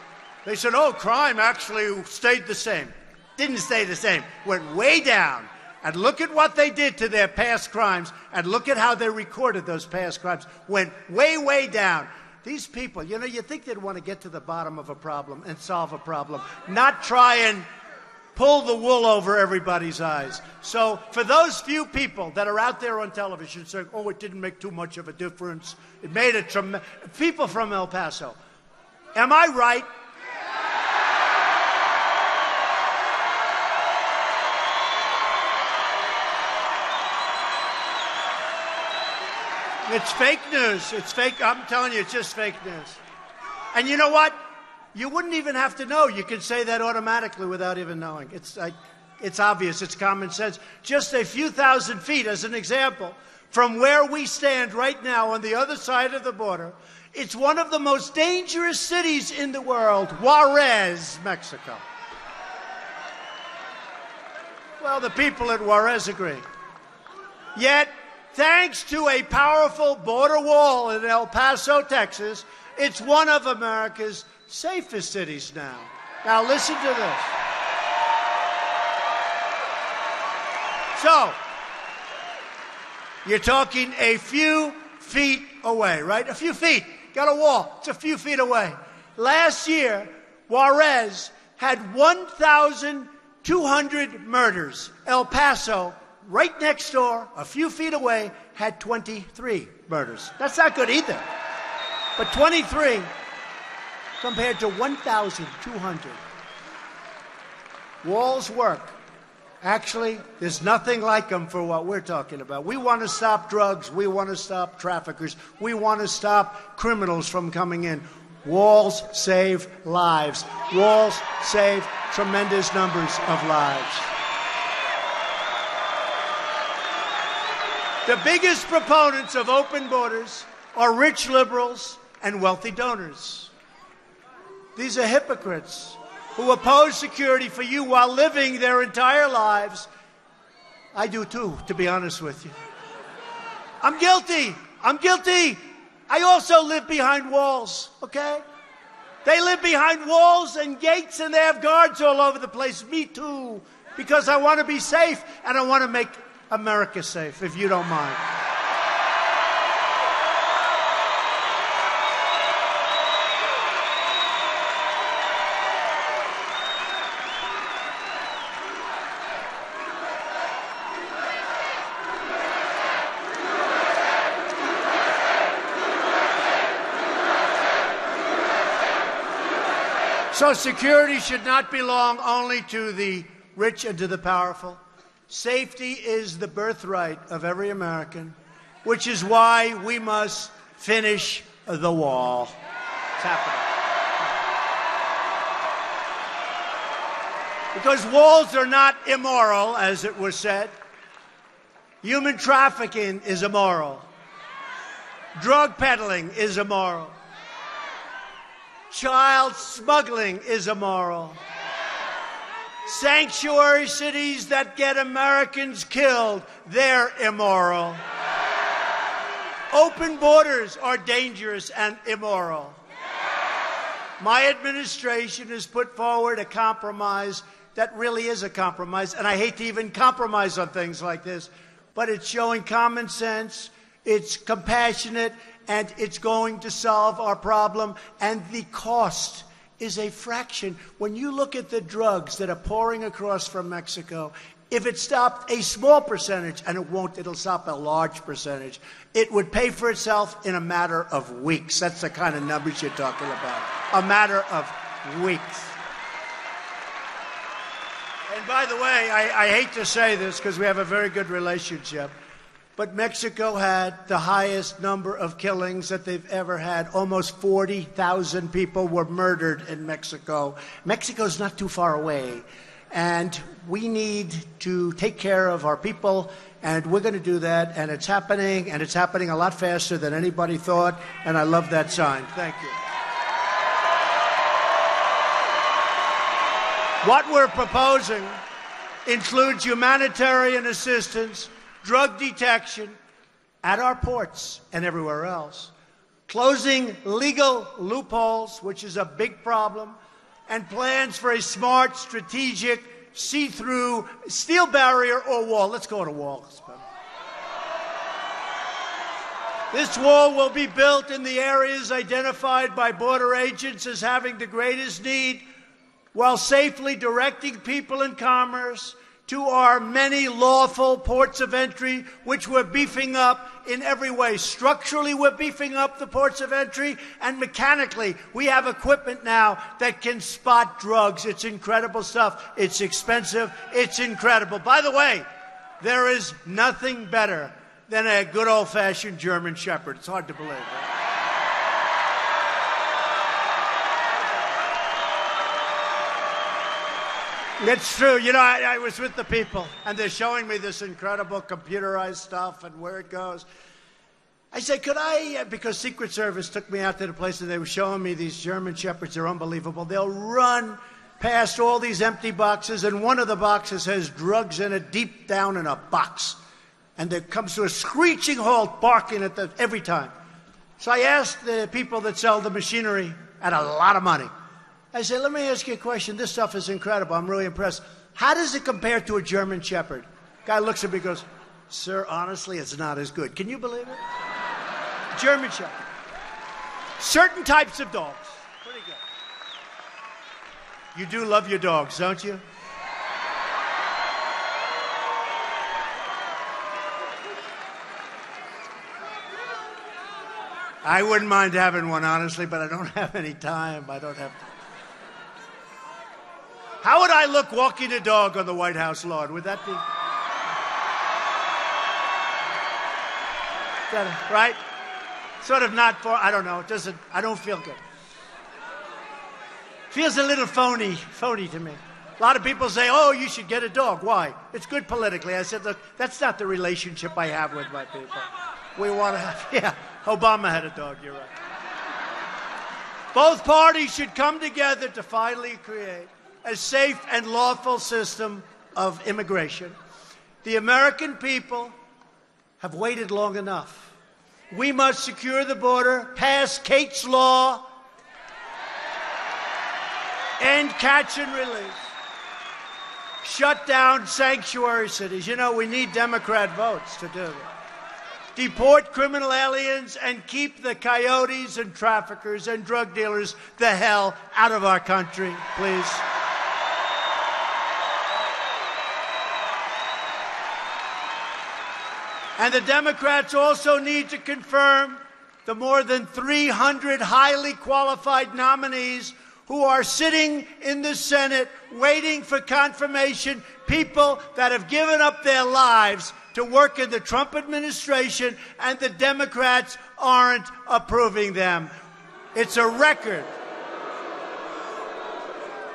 They said, oh, crime actually stayed the same. Didn't stay the same. Went way down. And look at what they did to their past crimes, and look at how they recorded those past crimes. Went way, way down. These people, you know, you think they'd want to get to the bottom of a problem and solve a problem, not try and pull the wool over everybody's eyes. So for those few people that are out there on television saying, oh, it didn't make too much of a difference, it made a tremendous... People from El Paso, am I right? It's fake news. It's fake. I'm telling you, it's just fake news. And you know what? You wouldn't even have to know. You can say that automatically without even knowing. It's like, it's obvious. It's common sense. Just a few thousand feet, as an example, from where we stand right now on the other side of the border, it's one of the most dangerous cities in the world, Juarez, Mexico. Well, the people at Juarez agree. Yet, thanks to a powerful border wall in El Paso, Texas, it's one of America's safest cities now. Now listen to this. So, you're talking a few feet away, right? A few feet. Got a wall. It's a few feet away. Last year, Juarez had 1,200 murders. El Paso, right next door, a few feet away, had 23 murders. That's not good either. But 23 compared to 1,200. Walls work. Actually, there's nothing like them for what we're talking about. We want to stop drugs. We want to stop traffickers. We want to stop criminals from coming in. Walls save lives. Walls save tremendous numbers of lives. The biggest proponents of open borders are rich liberals and wealthy donors. These are hypocrites. who oppose security for you while living their entire lives. I do too, to be honest with you. I'm guilty. I'm guilty. I also live behind walls, okay? They live behind walls and gates and they have guards all over the place. Me too. Because I want to be safe and I want to make America safe, if you don't mind. So security should not belong only to the rich and to the powerful. Safety is the birthright of every American, which is why we must finish the wall. It's happening. Because walls are not immoral, as it was said. Human trafficking is immoral. Drug peddling is immoral. Child smuggling is immoral. Sanctuary cities that get Americans killed, they're immoral. Open borders are dangerous and immoral. My administration has put forward a compromise that really is a compromise, and I hate to even compromise on things like this, but it's showing common sense, it's compassionate, and it's going to solve our problem, and the cost is a fraction. When you look at the drugs that are pouring across from Mexico, if it stopped a small percentage, and it won't, it'll stop a large percentage, it would pay for itself in a matter of weeks. That's the kind of numbers you're talking about. A matter of weeks. And by the way, I hate to say this because we have a very good relationship, but Mexico had the highest number of killings that they've ever had. Almost 40,000 people were murdered in Mexico. Mexico's not too far away. And we need to take care of our people, and we're going to do that. And it's happening a lot faster than anybody thought. And I love that sign. Thank you. What we're proposing includes humanitarian assistance, drug detection at our ports and everywhere else, closing legal loopholes, which is a big problem, and plans for a smart, strategic, see-through steel barrier or wall. Let's go to wall. This wall will be built in the areas identified by border agents as having the greatest need, while safely directing people and commerce to our many lawful ports of entry, which we're beefing up in every way. Structurally, we're beefing up the ports of entry, and mechanically, we have equipment now that can spot drugs. It's incredible stuff. It's expensive. It's incredible. By the way, there is nothing better than a good old-fashioned German Shepherd. It's hard to believe, right? It's true. You know, I was with the people, and they're showing me this incredible computerized stuff and where it goes. I said, could I, because Secret Service took me out to the place and they were showing me these German Shepherds. They're unbelievable. They'll run past all these empty boxes, and one of the boxes has drugs in it deep down in a box. And it comes to a screeching halt, barking at them every time. So I asked the people that sell the machinery at a lot of money. I said, let me ask you a question. This stuff is incredible. I'm really impressed. How does it compare to a German Shepherd? Guy looks at me and goes, sir, honestly, it's not as good. Can you believe it? German Shepherd. Certain types of dogs. Pretty good. You do love your dogs, don't you? I wouldn't mind having one, honestly, but I don't have any time. I don't have time. How would I look walking a dog on the White House lawn? Would that be... right? Sort of not for... I don't know. It doesn't... I don't feel good. Feels a little phony to me. A lot of people say, oh, you should get a dog. Why? It's good politically. I said, look, that's not the relationship I have with my people. We want to have... Yeah, Obama had a dog. You're right. Both parties should come together to finally create a safe and lawful system of immigration. The American people have waited long enough. We must secure the border, pass Kate's Law, end catch and release, shut down sanctuary cities. You know, we need Democrat votes to do that. Deport criminal aliens and keep the coyotes and traffickers and drug dealers the hell out of our country, please. And the Democrats also need to confirm the more than 300 highly qualified nominees who are sitting in the Senate waiting for confirmation, people that have given up their lives to work in the Trump administration, and the Democrats aren't approving them. It's a record.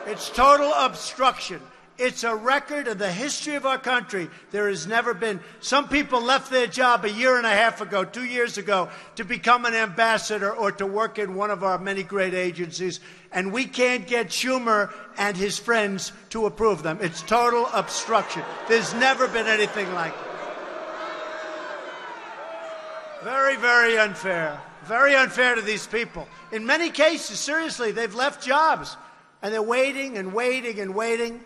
It's total obstruction. It's a record in the history of our country. There has never been. Some people left their job a year and a half ago, 2 years ago, to become an ambassador or to work in one of our many great agencies, and we can't get Schumer and his friends to approve them. It's total obstruction. There's never been anything like it. Very, very unfair. Very unfair to these people. In many cases, seriously, they've left jobs, and they're waiting and waiting and waiting.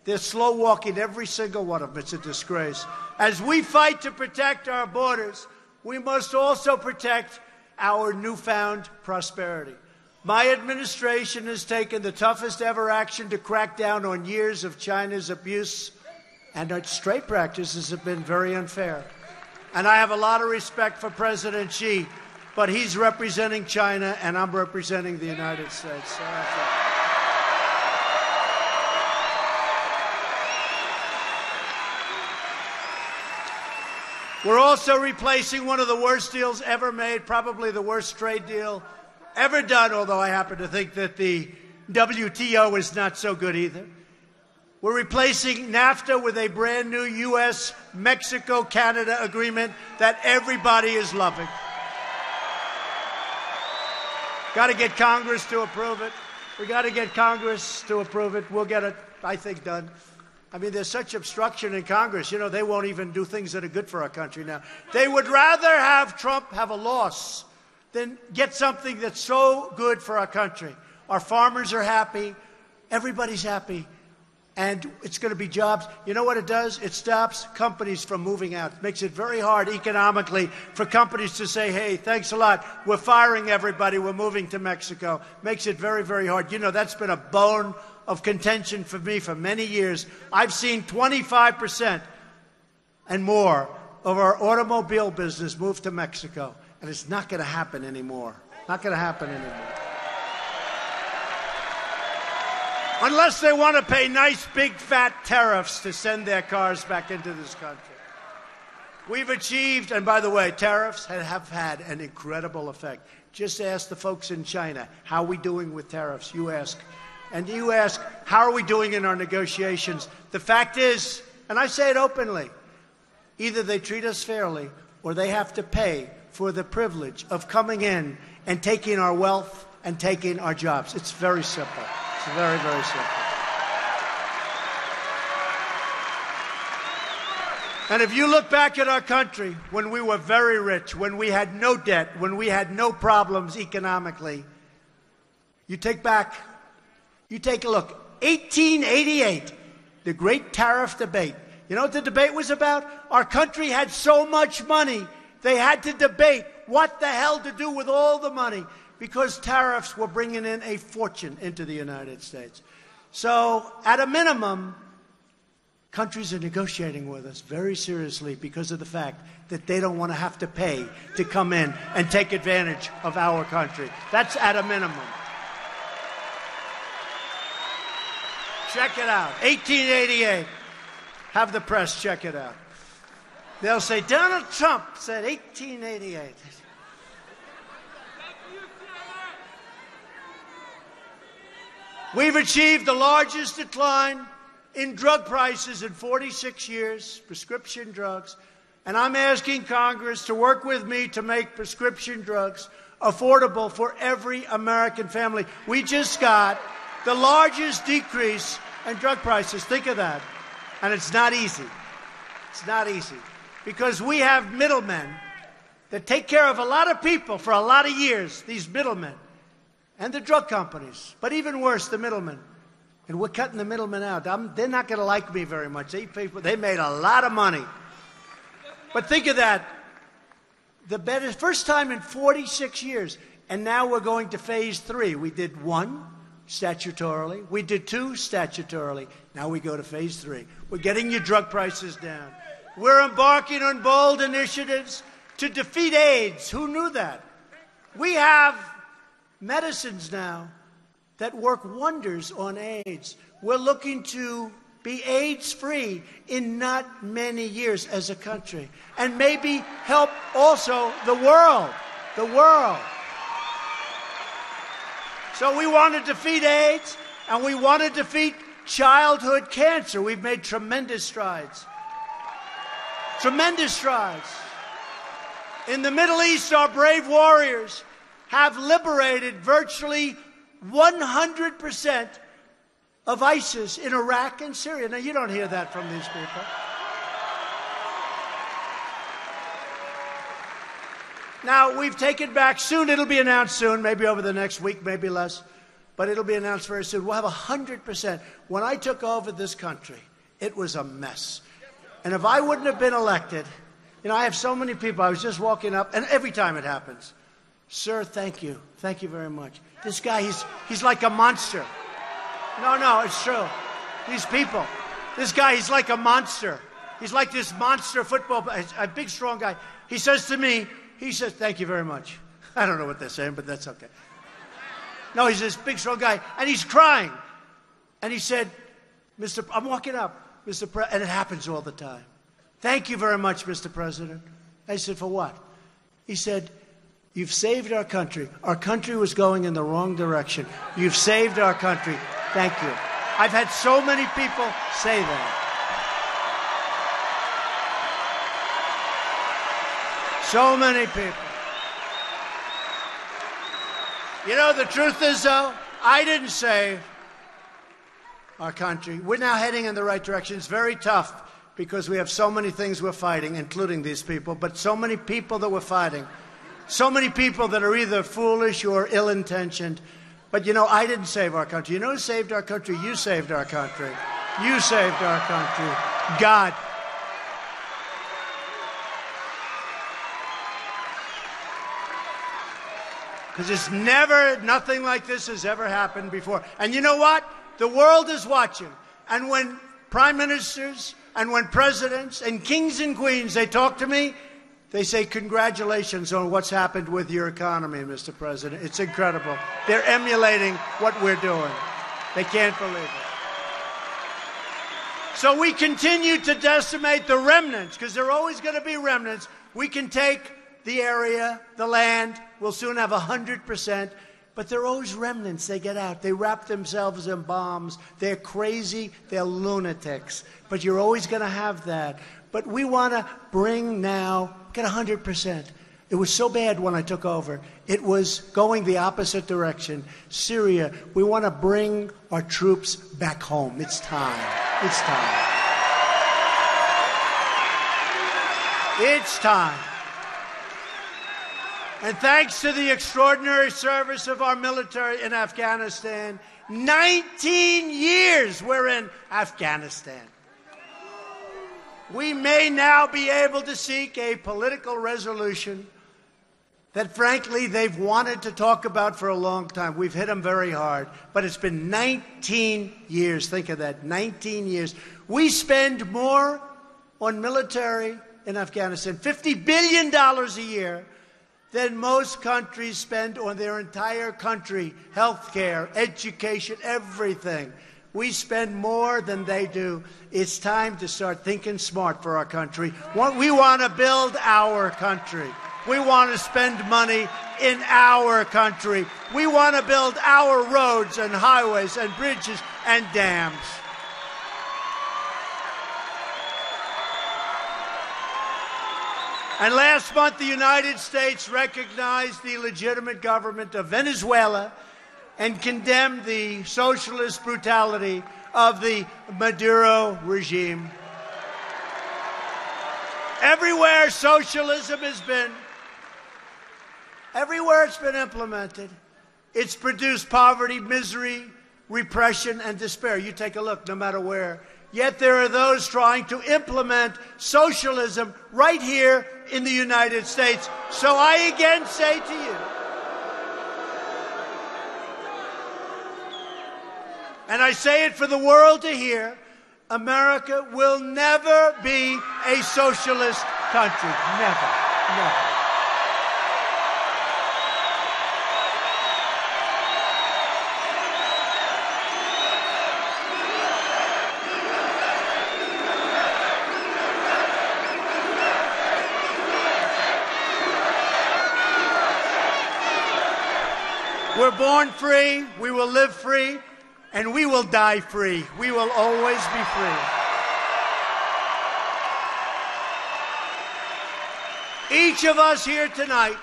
They're slow walking every single one of them. It's a disgrace. As we fight to protect our borders, we must also protect our newfound prosperity. My administration has taken the toughest ever action to crack down on years of China's abuse, and its trade practices have been very unfair. And I have a lot of respect for President Xi, but he's representing China, and I'm representing the United States. So that's it. We're also replacing one of the worst deals ever made, probably the worst trade deal ever done, although I happen to think that the WTO is not so good either. We're replacing NAFTA with a brand new U.S.-Mexico-Canada agreement that everybody is loving. Got to get Congress to approve it. We got to get Congress to approve it. We'll get it, I think, done. I mean, there's such obstruction in Congress. You know, they won't even do things that are good for our country now. They would rather have Trump have a loss than get something that's so good for our country. Our farmers are happy. Everybody's happy. And it's going to be jobs. You know what it does? It stops companies from moving out. It makes it very hard economically for companies to say, hey, thanks a lot. We're firing everybody. We're moving to Mexico. Makes it very, very hard. You know, that's been a bone of contention for me for many years. I've seen 25% and more of our automobile business move to Mexico. And it's not going to happen anymore. Not going to happen anymore. Unless they want to pay nice, big, fat tariffs to send their cars back into this country. We've achieved, and by the way, tariffs have had an incredible effect. Just ask the folks in China, how are we doing with tariffs? You ask. And you ask, how are we doing in our negotiations? The fact is, and I say it openly, either they treat us fairly or they have to pay for the privilege of coming in and taking our wealth and taking our jobs. It's very simple. It's very, very simple. And if you look back at our country when we were very rich, when we had no debt, when we had no problems economically, you take a look. 1888, the great tariff debate. You know what the debate was about? Our country had so much money, they had to debate what the hell to do with all the money, because tariffs were bringing in a fortune into the United States. So, at a minimum, countries are negotiating with us very seriously because of the fact that they don't want to have to pay to come in and take advantage of our country. That's at a minimum. Check it out. 1888. Have the press check it out. They'll say, Donald Trump said 1888. We've achieved the largest decline in drug prices in 46 years, prescription drugs. And I'm asking Congress to work with me to make prescription drugs affordable for every American family. We just got the largest decrease And drug prices, think of that. And it's not easy. It's not easy. Because we have middlemen that take care of a lot of people for a lot of years, these middlemen, and the drug companies. But even worse, the middlemen. And we're cutting the middlemen out. They're not going to like me very much. They made a lot of money. But think of that. The first time in 46 years. And now we're going to phase 3. We did 1 statutorily. We did 2 statutorily. Now we go to phase 3. We're getting your drug prices down. We're embarking on bold initiatives to defeat AIDS. Who knew that? We have medicines now that work wonders on AIDS. We're looking to be AIDS-free in not many years as a country. And maybe help also the world. The world. So we want to defeat AIDS, and we want to defeat childhood cancer. We've made tremendous strides. Tremendous strides. In the Middle East, our brave warriors have liberated virtually 100% of ISIS in Iraq and Syria. Now, you don't hear that from these people. Now, we've taken back, soon it'll be announced soon, maybe over the next week, maybe less, but it'll be announced very soon. We'll have 100%. When I took over this country, it was a mess. And if I wouldn't have been elected, you know, I have so many people, I was just walking up, and every time it happens, sir, thank you. Thank you very much. This guy, he's like a monster. No, it's true. These people. This guy, he's like a monster. He's like this monster football player, a big, strong guy. He says to me, he says, thank you very much. I don't know what they're saying, but that's okay. No, he's this big, strong guy, and he's crying. And he said, I'm walking up, Mr. President, and it happens all the time. Thank you very much, Mr. President. I said, for what? He said, you've saved our country. Our country was going in the wrong direction. You've saved our country. Thank you. I've had so many people say that. So many people. You know, the truth is, though, I didn't save our country. We're now heading in the right direction. It's very tough because we have so many things we're fighting, including these people, but so many people that we're fighting. So many people that are either foolish or ill-intentioned. But, you know, I didn't save our country. You know who saved our country? You saved our country. You saved our country. God. Because it's nothing like this has ever happened before. And you know what? The world is watching. And when prime ministers and when presidents and kings and queens, they talk to me, they say, congratulations on what's happened with your economy, Mr. President. It's incredible. They're emulating what we're doing. They can't believe it. So we continue to decimate the remnants, because there are always going to be remnants. We can take the area, the land. We'll soon have 100%. But there are always remnants. They get out. They wrap themselves in bombs. They're crazy. They're lunatics. But you're always going to have that. But we want to bring now, get 100%. It was so bad when I took over. It was going the opposite direction. Syria, we want to bring our troops back home. It's time. It's time. It's time. And thanks to the extraordinary service of our military in Afghanistan, 19 years we're in Afghanistan. We may now be able to seek a political resolution that, frankly, they've wanted to talk about for a long time. We've hit them very hard. But it's been 19 years. Think of that, 19 years. We spend more on military in Afghanistan, $50 billion a year, than most countries spend on their entire country. Health care, education, everything. We spend more than they do. It's time to start thinking smart for our country. We want to build our country. We want to spend money in our country. We want to build our roads and highways and bridges and dams. And last month, the United States recognized the legitimate government of Venezuela and condemned the socialist brutality of the Maduro regime. Everywhere socialism has been, everywhere it's been implemented, it's produced poverty, misery, repression, and despair. You take a look, no matter where. Yet there are those trying to implement socialism right here in the United States. So I again say to you, and I say it for the world to hear, America will never be a socialist country. Never, never. We're born free, we will live free, and we will die free. We will always be free. Each of us here tonight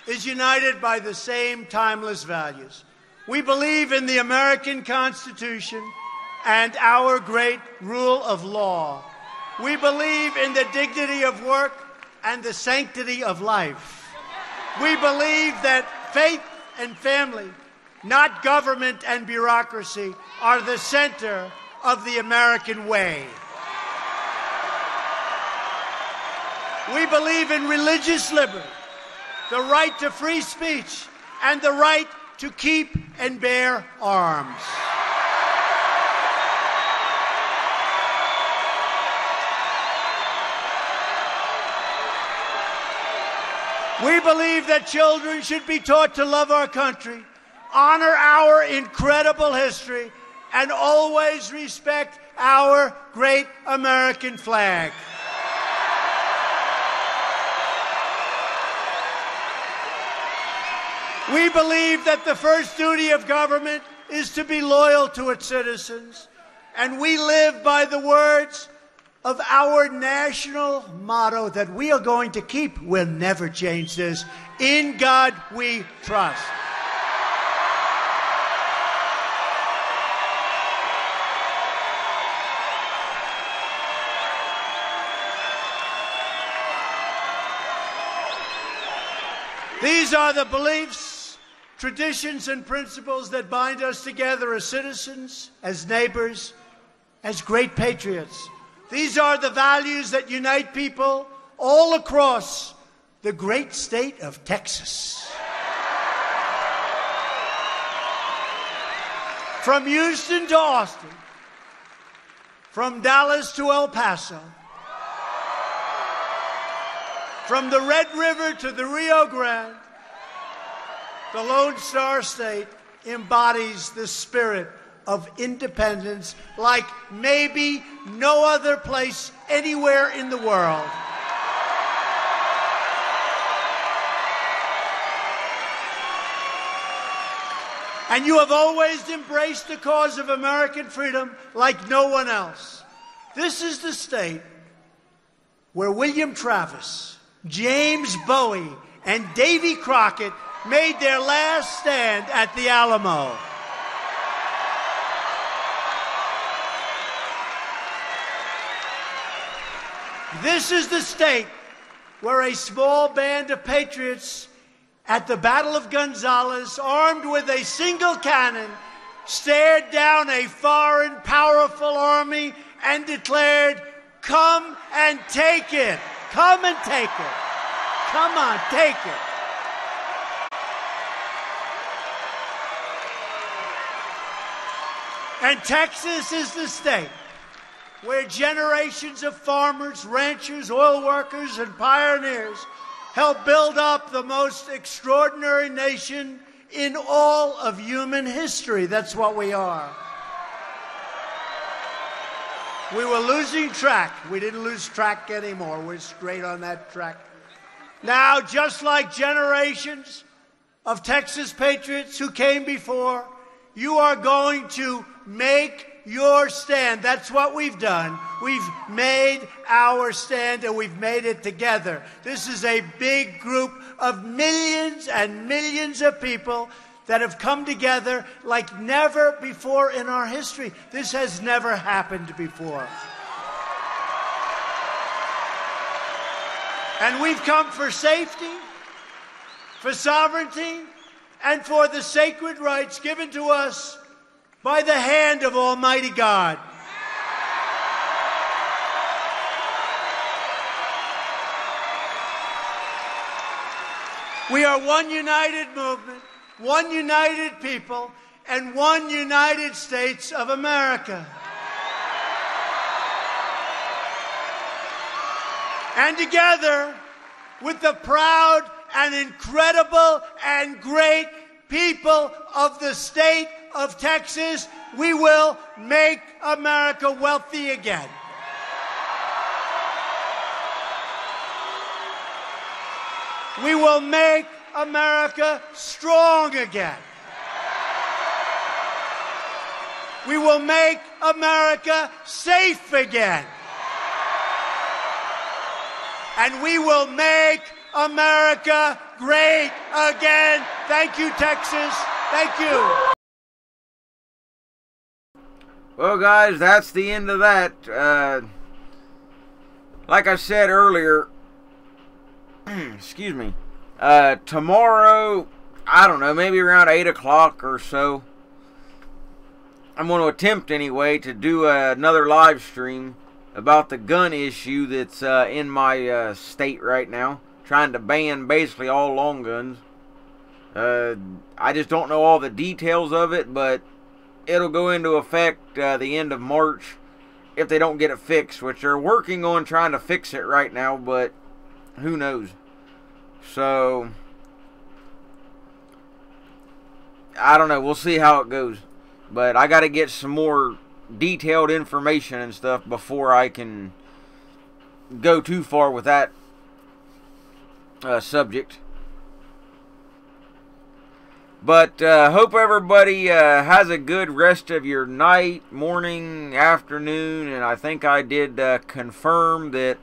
is united by the same timeless values. We believe in the American Constitution and our great rule of law. We believe in the dignity of work and the sanctity of life. We believe that faith and family, not government and bureaucracy, are the center of the American way. We believe in religious liberty, the right to free speech, and the right to keep and bear arms. We believe that children should be taught to love our country, honor our incredible history, and always respect our great American flag. We believe that the first duty of government is to be loyal to its citizens, and we live by the words of our national motto that we are going to keep. We'll never change this. In God we trust. These are the beliefs, traditions, and principles that bind us together as citizens, as neighbors, as great patriots. These are the values that unite people all across the great state of Texas. From Houston to Austin, from Dallas to El Paso, from the Red River to the Rio Grande, the Lone Star State embodies the spirit of independence like maybe no other place anywhere in the world. And you have always embraced the cause of American freedom like no one else. This is the state where William Travis, James Bowie, and Davy Crockett made their last stand at the Alamo. This is the state where a small band of patriots at the Battle of Gonzales, armed with a single cannon, stared down a foreign powerful army and declared, "Come and take it. Come and take it. Come on, take it." And Texas is the state where generations of farmers, ranchers, oil workers, and pioneers helped build up the most extraordinary nation in all of human history. That's what we are. We were losing track. We didn't lose track anymore. We're straight on that track. Now, just like generations of Texas patriots who came before, you are going to make your stand. That's what we've done. We've made our stand, and we've made it together. This is a big group of millions and millions of people that have come together like never before in our history. This has never happened before. And we've come for safety, for sovereignty, and for the sacred rights given to us by the hand of Almighty God. We are one united movement, one united people, and one United States of America. And together, with the proud and incredible and great people of the state of Texas, we will make America wealthy again. We will make America strong again. We will make America safe again. And we will make America great again. Thank you, Texas. Thank you. Well, guys, that's the end of that. Like I said earlier, excuse me, tomorrow, I don't know, maybe around 8 o'clock or so, I'm going to attempt anyway to do another live stream about the gun issue that's in my state right now, trying to ban basically all long guns. I just don't know all the details of it, but it'll go into effect the end of March if they don't get it fixed, which they're working on trying to fix it right now, but who knows. So I don't know, we'll see how it goes, but I got to get some more detailed information and stuff before I can go too far with that subject. But hope everybody has a good rest of your night, morning, afternoon, and I think I did confirm that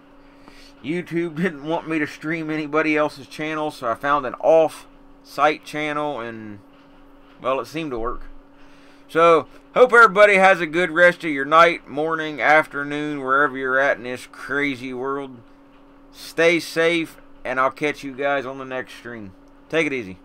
YouTube didn't want me to stream anybody else's channel, so I found an off-site channel, and well, it seemed to work. So hope everybody has a good rest of your night, morning, afternoon, wherever you're at in this crazy world. Stay safe, and I'll catch you guys on the next stream. Take it easy.